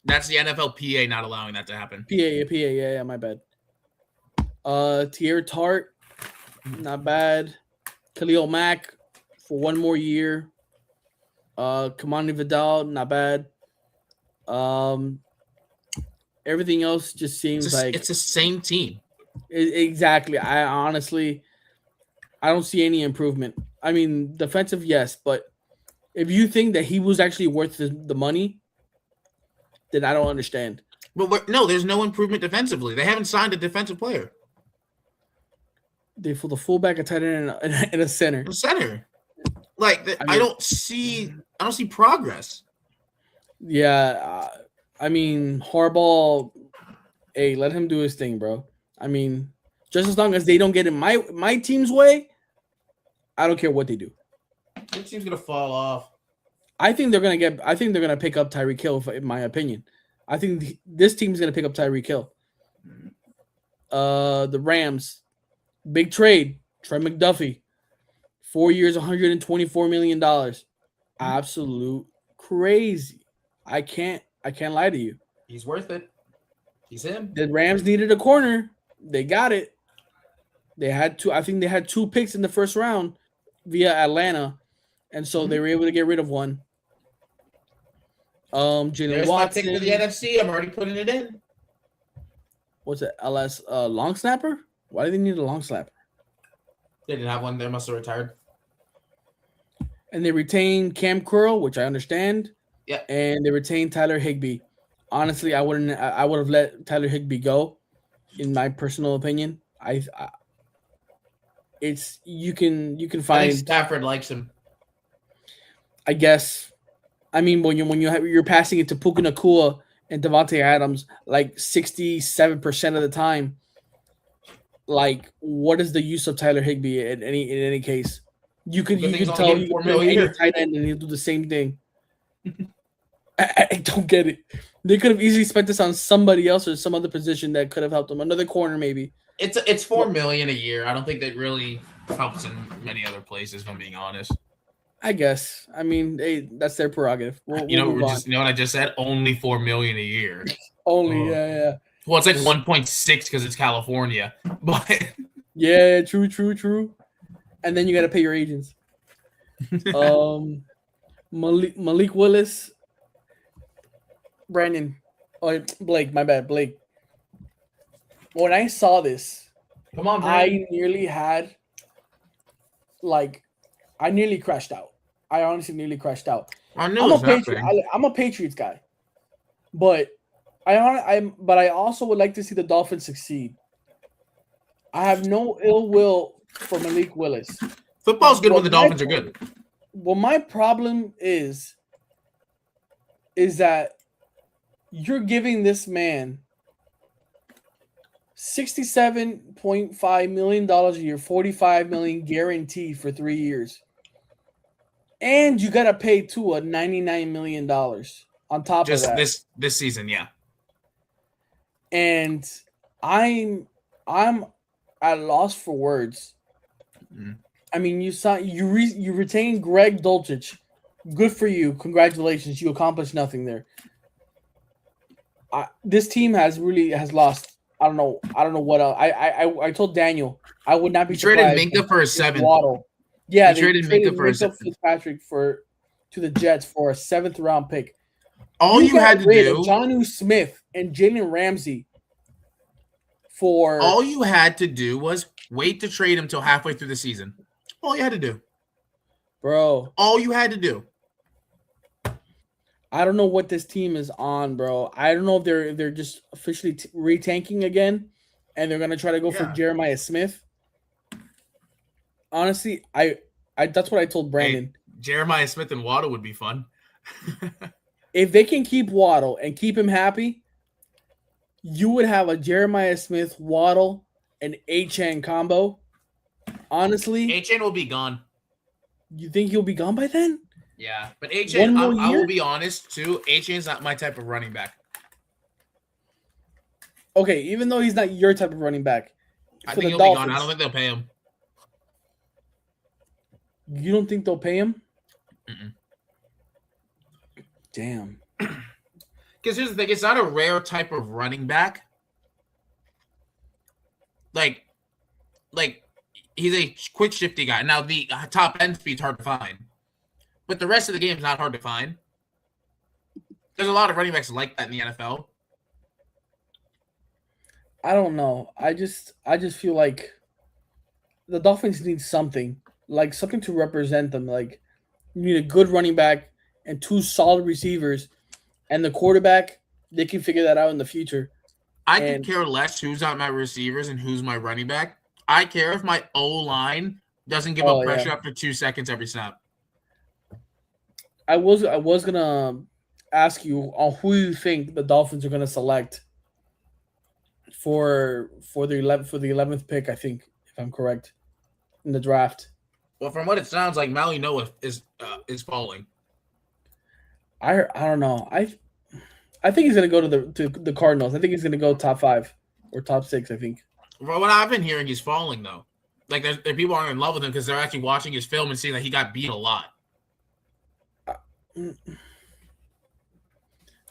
That's the NFLPA not allowing that to happen. PA, yeah, my bad. Tierra Tart, not bad. Khalil Mack for one more year. Kamani Vidal, not bad. Everything else just seems like it's the same team. Exactly. I honestly, I don't see any improvement. I mean, defensive, yes, but if you think that he was actually worth the money, then I don't understand. But no, there's no improvement defensively. They haven't signed a defensive player. They for the fullback, a tight end, and a center. A center. Like I don't see progress. Yeah, I mean Harbaugh. Hey, let him do his thing, bro. I mean, just as long as they don't get in my team's way, I don't care what they do. Your team's gonna fall off. I think they're gonna pick up Tyreek Hill, in my opinion. I think this team's gonna pick up Tyreek Hill. The Rams, big trade, Trey McDuffie, 4 years, $124 million. Absolute crazy. I can't lie to you. He's worth it. He's him. The Rams needed a corner. They got it. I think they had 2 picks in the first round via Atlanta, and so they were able to get rid of one. Jalen Watson. My pick for the NFC. I'm already putting it in. What's it? LS long snapper? Why do they need a long snapper? They didn't have one. They must have retired. and they retain Cam Curl, which I understand. Yeah. And they retain Tyler Higbee. Honestly, I wouldn't. I would have let Tyler Higbee go, in my personal opinion. It's you can I find. think Stafford likes him. I guess. I mean, you're passing it to Puka Nacua and Devontae Adams like 67% of the time. Like, what is the use of Tyler Higbee in any case? You could Good thing he's only tell getting you $4 could put him million a any year. tight end and he'll do the same thing. I don't get it. They could have easily spent this on somebody else or some other position that could have helped them. Another corner, maybe. It's $4 million a year. I don't think that really helps in many other places, if I'm being honest. I guess. I mean, that's their prerogative. We'll move on. You know what I just said? Only $4 million a year. Only, yeah. Well, it's like 1.6 because it's California, but yeah, true. And then you got to pay your agents. Malik Willis, Brandon, Blake. My bad, Blake. When I saw this, come on, Brandon. I nearly crashed out. I honestly nearly crashed out. I knew it was happening. I'm a Patriots guy, but I also would like to see the Dolphins succeed. I have no ill will for Malik Willis. Football's good when the Dolphins are good. Well, my problem is that you're giving this man $67.5 million a year, $45 million guaranteed for 3 years. And you gotta pay Tua $99 million on top of that. Just this season, yeah. And I'm at loss for words. Mm. I mean, you retain Greg Dulcich. Good for you. Congratulations. You accomplished nothing there. This team has lost. I don't know what else. I told Daniel I would not be traded Minka for a 7th. Waddle. Yeah, they traded Minka for a 7th. Fitzpatrick to the Jets for a 7th round pick. All you had to do, Jonnu Smith and Jalen Ramsey. All you had to do was wait to trade him till halfway through the season. All you had to do, bro. All you had to do. I don't know what this team is on, bro. I don't know if they're just officially retanking again, and they're gonna try to go for Jeremiah Smith. Honestly, I that's what I told Brandon. Hey, Jeremiah Smith and Waddle would be fun. If they can keep Waddle and keep him happy, you would have a Jeremiah Smith, Waddle, and Achane combo. Honestly, Achane will be gone. You think he'll be gone by then? Yeah, but Achane, I will be honest too. Achane's not my type of running back. Okay, even though he's not your type of running back, I think he'll be gone. I don't think they'll pay him. You don't think they'll pay him? Mm-mm. Damn. Because here's the thing: it's not a rare type of running back. Like he's a quick, shifty guy. Now the top end speed's hard to find, but the rest of the game is not hard to find. There's a lot of running backs like that in the NFL. I don't know. I just feel like the Dolphins need something to represent them. Like, you need a good running back and 2 solid receivers, and the quarterback, they can figure that out in the future. I could care less who's on my receivers and who's my running back. I care if my O-line doesn't give up pressure after 2 seconds every snap. I was gonna ask you on who you think the Dolphins are gonna select for the 11th pick. I think, if I'm correct, in the draft. Well, from what it sounds like, Maui Noah is falling. I don't know. I think he's gonna go to the Cardinals. I think he's gonna go top 5 or top 6. I think. Well, what I've been hearing, he's falling though. Like there people aren't in love with him because they're actually watching his film and seeing that he got beat a lot. I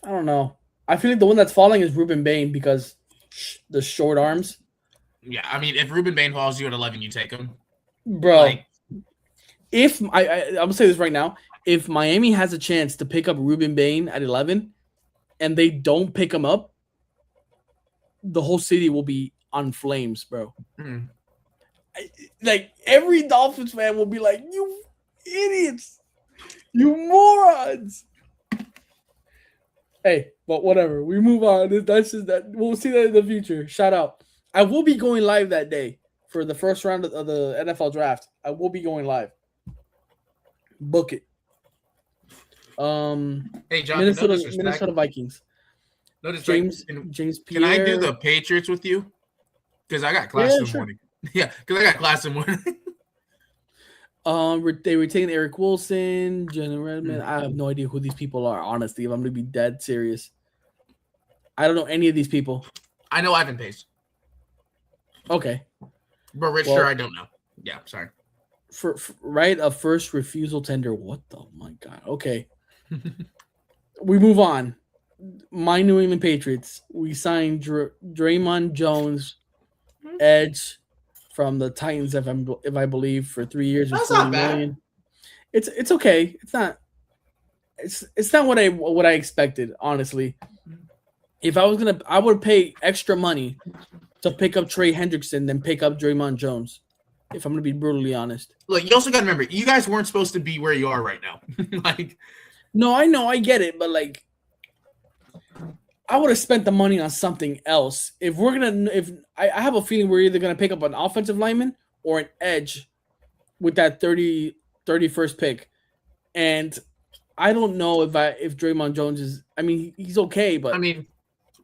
don't know. I feel like the one that's falling is Ruben Bain because the short arms. Yeah, I mean, if Ruben Bain falls you at 11, you take him, bro. If I'm gonna say this right now, if Miami has a chance to pick up Ruben Bain at 11, and they don't pick him up, the whole city will be on flames, bro. Mm. Like every Dolphins fan will be like, "You idiots! You morons. Hey, but whatever. We move on. That's just that. We'll see that in the future. Shout out. I will be going live that day for the first round of the NFL draft. I will be going live. Book it. Hey, John, no disrespect. Minnesota Vikings. No disrespect. James Pierre. Can I do the Patriots with you? Because I got class in the morning. Yeah, because I got class in the morning. They retained Eric Wilson, Jenna Redmond. I have no idea who these people are, honestly, if I'm going to be dead serious. I don't know any of these people. I know Ivan Pace. Okay. But Richter, I don't know. Yeah, sorry. For right of first refusal tender. What the? Oh my God. Okay. We move on. My New England Patriots. We signed Draymond Jones, edge from the Titans, if I believe, for 3 years and $40 million. It's okay. It's not. It's not what I expected, honestly. If I was gonna, I would pay extra money to pick up Trey Hendrickson than pick up Draymond Jones. If I'm gonna be brutally honest. Look, you also got to remember, you guys weren't supposed to be where you are right now. No, I know, I get it, but like, I would have spent the money on something else. If I have a feeling we're either gonna pick up an offensive lineman or an edge with that 31st pick, and I don't know if Draymond Jones is. I mean, he's okay, but I mean,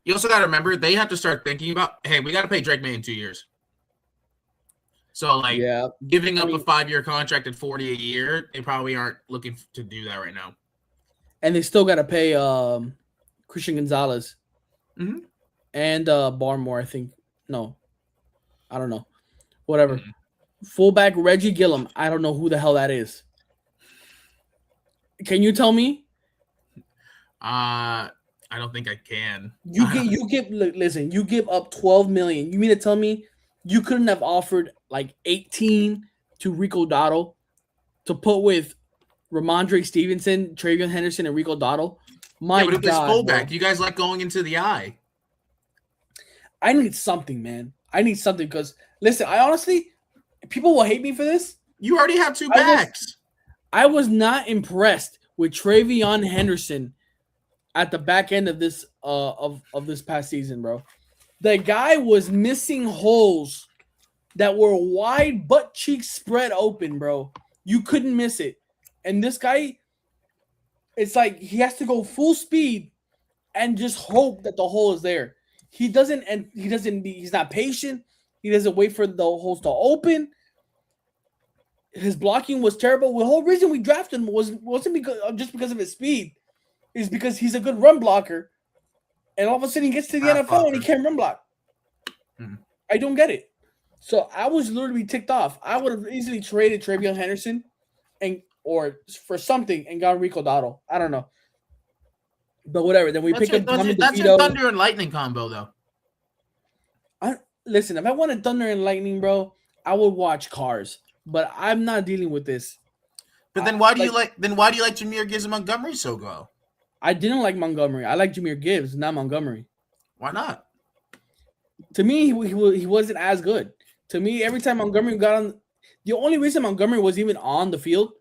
you also got to remember they have to start thinking about, hey, we got to pay Drake May in 2 years. So, like, giving up a 5-year contract at $40 a year, they probably aren't looking to do that right now. And they still got to pay Christian Gonzalez and Barmore, I think. No, I don't know. Whatever. Fullback Reggie Gillum. I don't know who the hell that is. Can you tell me? I don't think I can. You give up $12 million. You mean to tell me you couldn't have offered like 18 to Rico Dotto to put with Ramondre Stevenson, Travion Henderson, and Rico Dotto? My but if God, it's fullback, you guys like going into the eye. I need something, man. I need something because listen, I honestly, people will hate me for this. You already have two backs. I was not impressed with Travion Henderson at the back end of this of this past season, bro. The guy was missing holes that were wide, butt cheeks spread open, bro. You couldn't miss it. And this guy, it's like he has to go full speed and just hope that the hole is there. He's not patient. He doesn't wait for the holes to open. His blocking was terrible. The whole reason we drafted him wasn't because of his speed. It's because he's a good run blocker. And all of a sudden he gets to the NFL and he can't run block. I don't get it. So I was literally ticked off. I would have easily traded Travion Henderson or for something and got Rico Dotto. I don't know. But whatever. Then we pick up Tommy DeVito. That's your Thunder and Lightning combo, though. Listen, if I wanted Thunder and Lightning, bro, I would watch Cars. But I'm not dealing with this. But then why do you like Jahmyr Gibbs and Montgomery so well? I didn't like Montgomery. I like Jahmyr Gibbs, not Montgomery. Why not? To me, he wasn't as good. To me, every time Montgomery got on, the only reason Montgomery was even on the field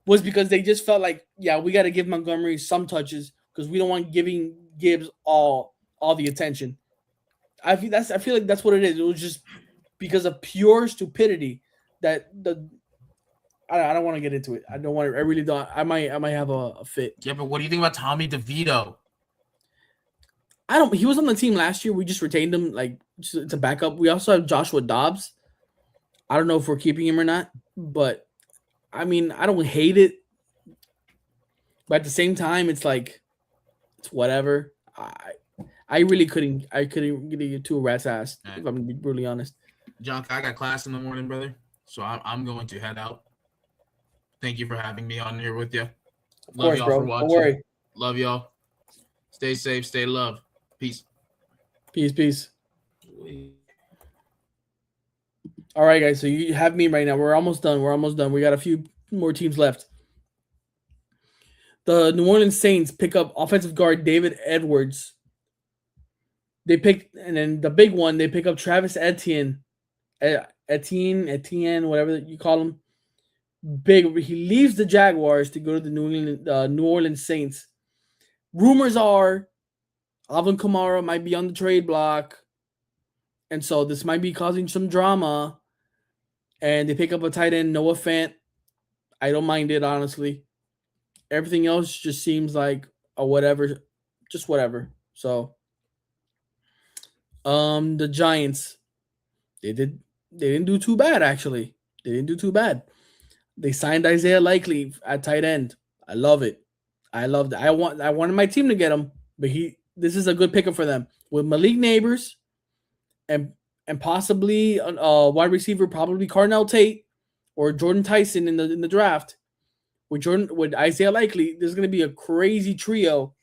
was because they just felt like, yeah, we got to give Montgomery some touches because we don't want giving Gibbs all the attention. I feel like that's what it is. It was just because of pure stupidity that I don't want to get into it. I don't want to. I really don't. I might have a fit. Yeah, but what do you think about Tommy DeVito? He was on the team last year. We just retained him like to back up. We also have Joshua Dobbs. I don't know if we're keeping him or not, but I mean, I don't hate it. But at the same time, it's like it's whatever. I really couldn't get to a rat's ass if I'm gonna be brutally honest. John, I got class in the morning, brother. So I'm going to head out. Thank you for having me on here with you. Love y'all for watching. Don't worry. Love y'all. Stay safe. Stay loved. Peace. Peace. All right, guys. So you have me right now. We're almost done. We got a few more teams left. The New Orleans Saints pick up offensive guard David Edwards. And then the big one, they pick up Travis Etienne, whatever you call him. Big. He leaves the Jaguars to go to the New Orleans Saints. Rumors are Alvin Kamara might be on the trade block, and so this might be causing some drama. And they pick up a tight end, Noah Fant. I don't mind it, honestly. Everything else just seems like a whatever, just whatever. So, the Giants, they didn't do too bad actually. They didn't do too bad. They signed Isaiah Likely at tight end. I love it. I loved it. I wanted my team to get him, but this is a good pickup for them with Malik Neighbors and possibly a wide receiver, probably Carnell Tate or Jordan Tyson in the draft. With Isaiah Likely, there's going to be a crazy trio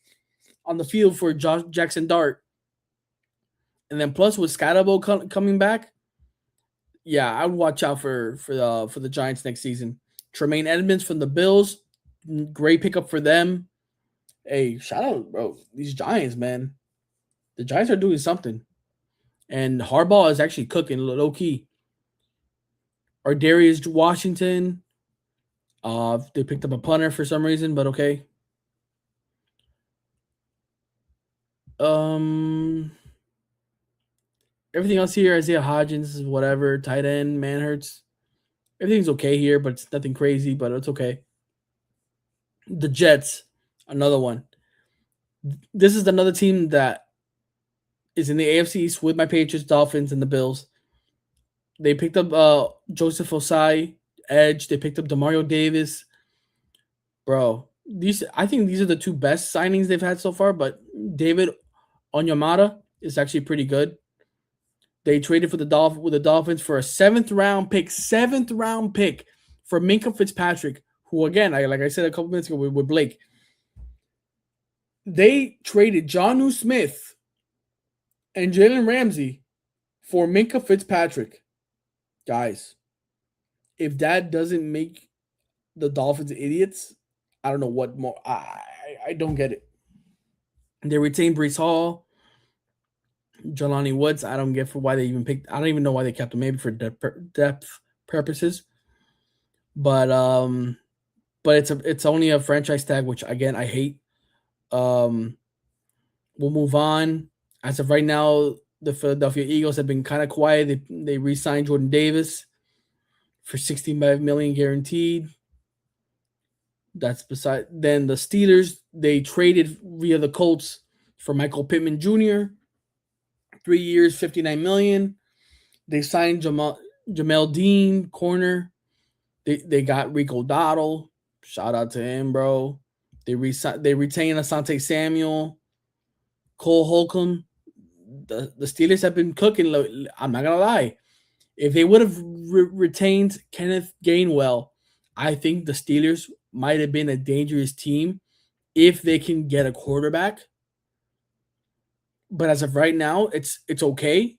on the field for Jackson Dart, and then plus with Scotabo coming back, yeah, I would watch out for the Giants next season. Tremaine Edmonds from the Bills, great pickup for them. Hey, shout out, bro! These Giants, man, the Giants are doing something, and Harbaugh is actually cooking low key. Darius Washington, they picked up a punter for some reason, but okay. Everything else here, Isaiah Hodgins, whatever, tight end, Manhurts. Everything's okay here, but it's nothing crazy, but it's okay. The Jets, another one. This is another team that is in the AFC East with my Patriots, Dolphins, and the Bills. They picked up Joseph Osai, edge. They picked up Demario Davis. Bro, I think these are the two best signings they've had so far, but David Onyemata is actually pretty good. They traded with the Dolphins for a seventh round pick for Minkah Fitzpatrick, who again, like I said a couple minutes ago with Blake, they traded Jonnu Smith and Jalen Ramsey for Minkah Fitzpatrick. Guys, if that doesn't make the Dolphins idiots, I don't know what more. I don't get it. They retained Breece Hall. Jelani Woods, I don't get for why they even picked. I don't even know why they kept him. Maybe for depth purposes, but it's only a franchise tag, which again I hate. We'll move on. As of right now, the Philadelphia Eagles have been kind of quiet. They re-signed Jordan Davis for $65 million guaranteed. That's beside. Then the Steelers, they traded via the Colts for Michael Pittman Jr. 3 years, $59 million. They signed Jamel Dean, corner. They got Rico Dottle. Shout out to him, bro. They retained Asante Samuel, Cole Holcomb. The Steelers have been cooking. I'm not gonna lie. If they would have retained Kenneth Gainwell, I think the Steelers might have been a dangerous team if they can get a quarterback. But as of right now, it's okay.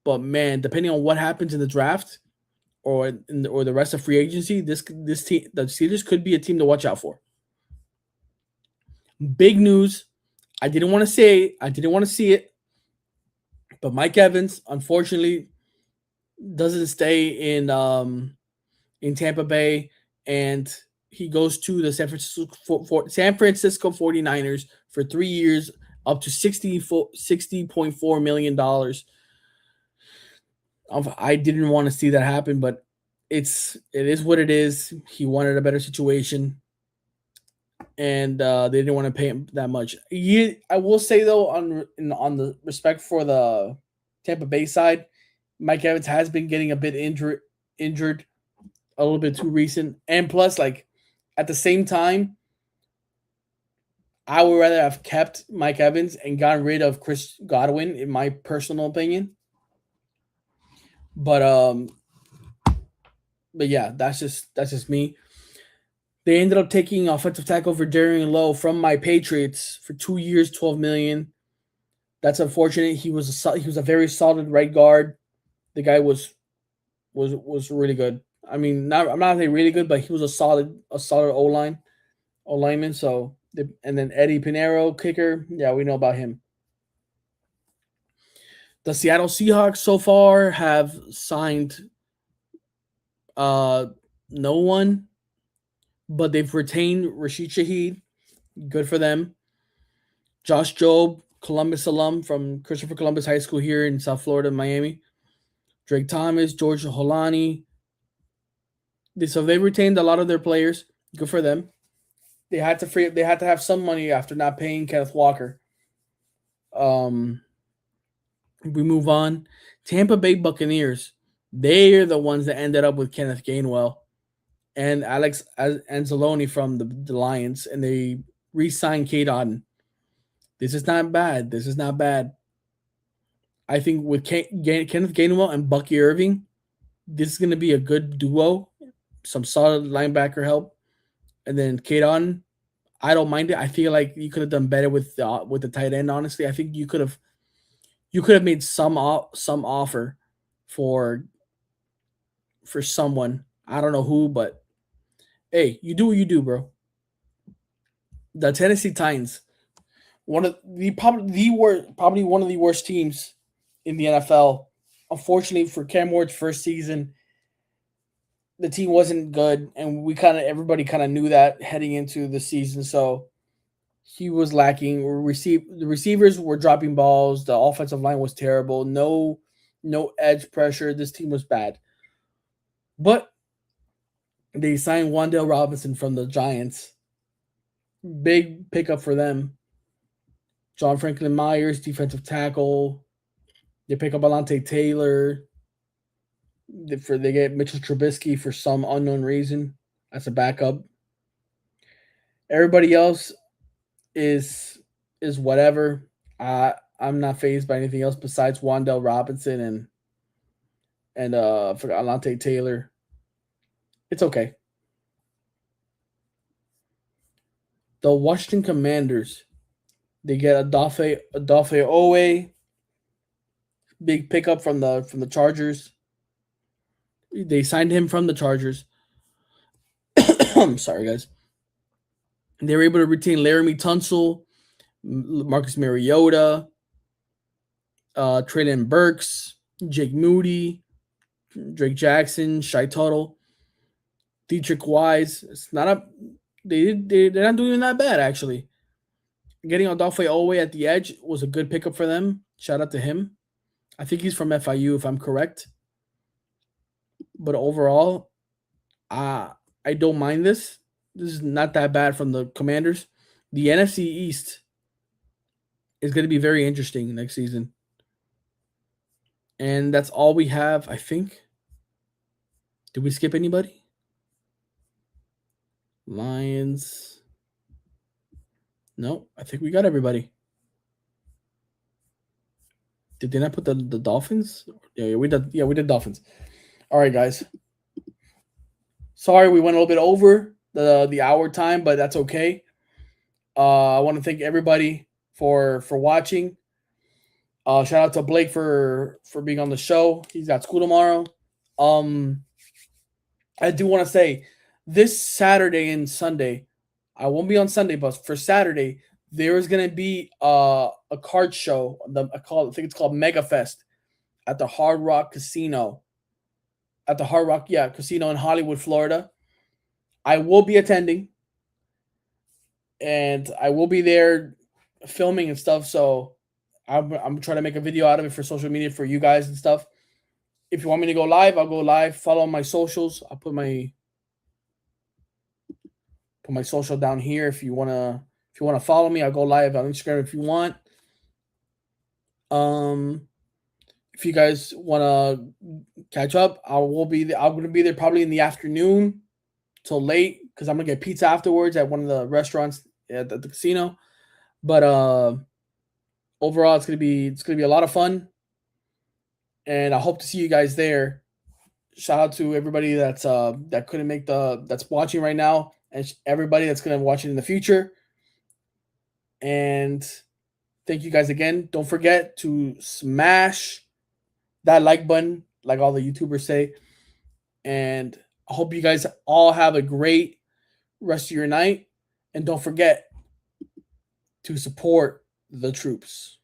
But man, depending on what happens in the draft or the rest of free agency, this team, the Steelers, could be a team to watch out for. Big news. I didn't want to see it, but Mike Evans, unfortunately, doesn't stay in Tampa Bay, and he goes to the San Francisco 49ers for 3 years, up to $60.4 million. I didn't want to see that happen, but it is what it is. He wanted a better situation, and they didn't want to pay him that much. I will say though, on the respect for the Tampa Bay side, Mike Evans has been getting a bit injured a little bit too recent, and plus, like at the same time, I would rather have kept Mike Evans and gotten rid of Chris Godwin, in my personal opinion. But yeah, that's just me. They ended up taking offensive tackle for Darian Lowe from my Patriots for 2 years, $12 million. That's unfortunate. He was a very solid right guard. The guy was really good. I mean, I'm not saying really good, but he was a solid O-lineman. So, and then Eddie Pinheiro, kicker. Yeah, we know about him. The Seattle Seahawks so far have signed No one, but they've retained Rashid Shaheed. Good for them. Josh Jobe, Columbus alum from Christopher Columbus High School here in South Florida, Miami. Drake Thomas, George Holani. So they retained a lot of their players. Good for them. They had to free. They had to have some money after not paying Kenneth Walker. We move on. Tampa Bay Buccaneers. They are the ones that ended up with Kenneth Gainwell and Alex Anzalone from the Lions, and they re-signed Kate Otten. This is not bad. This is not bad. I think with Kenneth Gainwell and Bucky Irving, this is going to be a good duo. Some solid linebacker help, and then Kate Otten. I don't mind it. I feel like you could have done better with the tight end. Honestly, I think you could have made some offer for someone. I don't know who, but hey, you do what you do, bro. The Tennessee Titans, probably one of the worst teams in the NFL. Unfortunately for Cam Ward's first season, the team wasn't good, and everybody kind of knew that heading into the season. So he was lacking. The receivers were dropping balls. The offensive line was terrible. No edge pressure. This team was bad. But they signed Wan'Dale Robinson from the Giants. Big pickup for them. John Franklin Myers, defensive tackle. They pick up Alante Taylor. They get Mitchell Trubisky for some unknown reason as a backup. Everybody else is whatever. I'm not fazed by anything else besides Wan'Dale Robinson and for Alante Taylor. It's okay. The Washington Commanders, they get Odafe Owe, big pickup from the Chargers. They signed him from the Chargers. I'm sorry, guys. They were able to retain Laramie Tunsil, Marcus Mariota, Traylon Burks, Jake Moody, Drake Jackson, Shai Tuttle, Dietrich Wise. It's not a they're not doing that bad actually. Getting Odafe Owe at the edge was a good pickup for them. Shout out to him. I think he's from FIU if I'm correct. But overall, I don't mind this. This is not that bad from the Commanders. The NFC East is going to be very interesting next season. And that's all we have, I think. Did we skip anybody? Lions. No, I think we got everybody. Did they not put the Dolphins? Yeah, we did. Yeah, we did Dolphins. All right, guys. Sorry, we went a little bit over the hour time, but that's okay. I want to thank everybody for watching. Shout out to Blake for being on the show. He's got school tomorrow. I do want to say this Saturday and Sunday, I won't be on Sunday, but for Saturday, there is going to be a card show. I think it's called Mega Fest at the Hard Rock Casino. At the Hard Rock, Casino in Hollywood, Florida. I will be attending, and I will be there filming and stuff. So I'm trying to make a video out of it for social media for you guys and stuff. If you want me to go live, I'll go live. Follow my socials. I'll put my social down here. If you wanna follow me, I'll go live on Instagram if you want. If you guys wanna catch up, I'm gonna be there probably in the afternoon till late because I'm gonna get pizza afterwards at one of the restaurants at the casino. But overall, it's gonna be a lot of fun, and I hope to see you guys there. Shout out to everybody that's that couldn't make that's watching right now, and everybody that's gonna watch it in the future. And thank you guys again. Don't forget to smash that like button, like all the YouTubers say. And I hope you guys all have a great rest of your night. And don't forget to support the troops.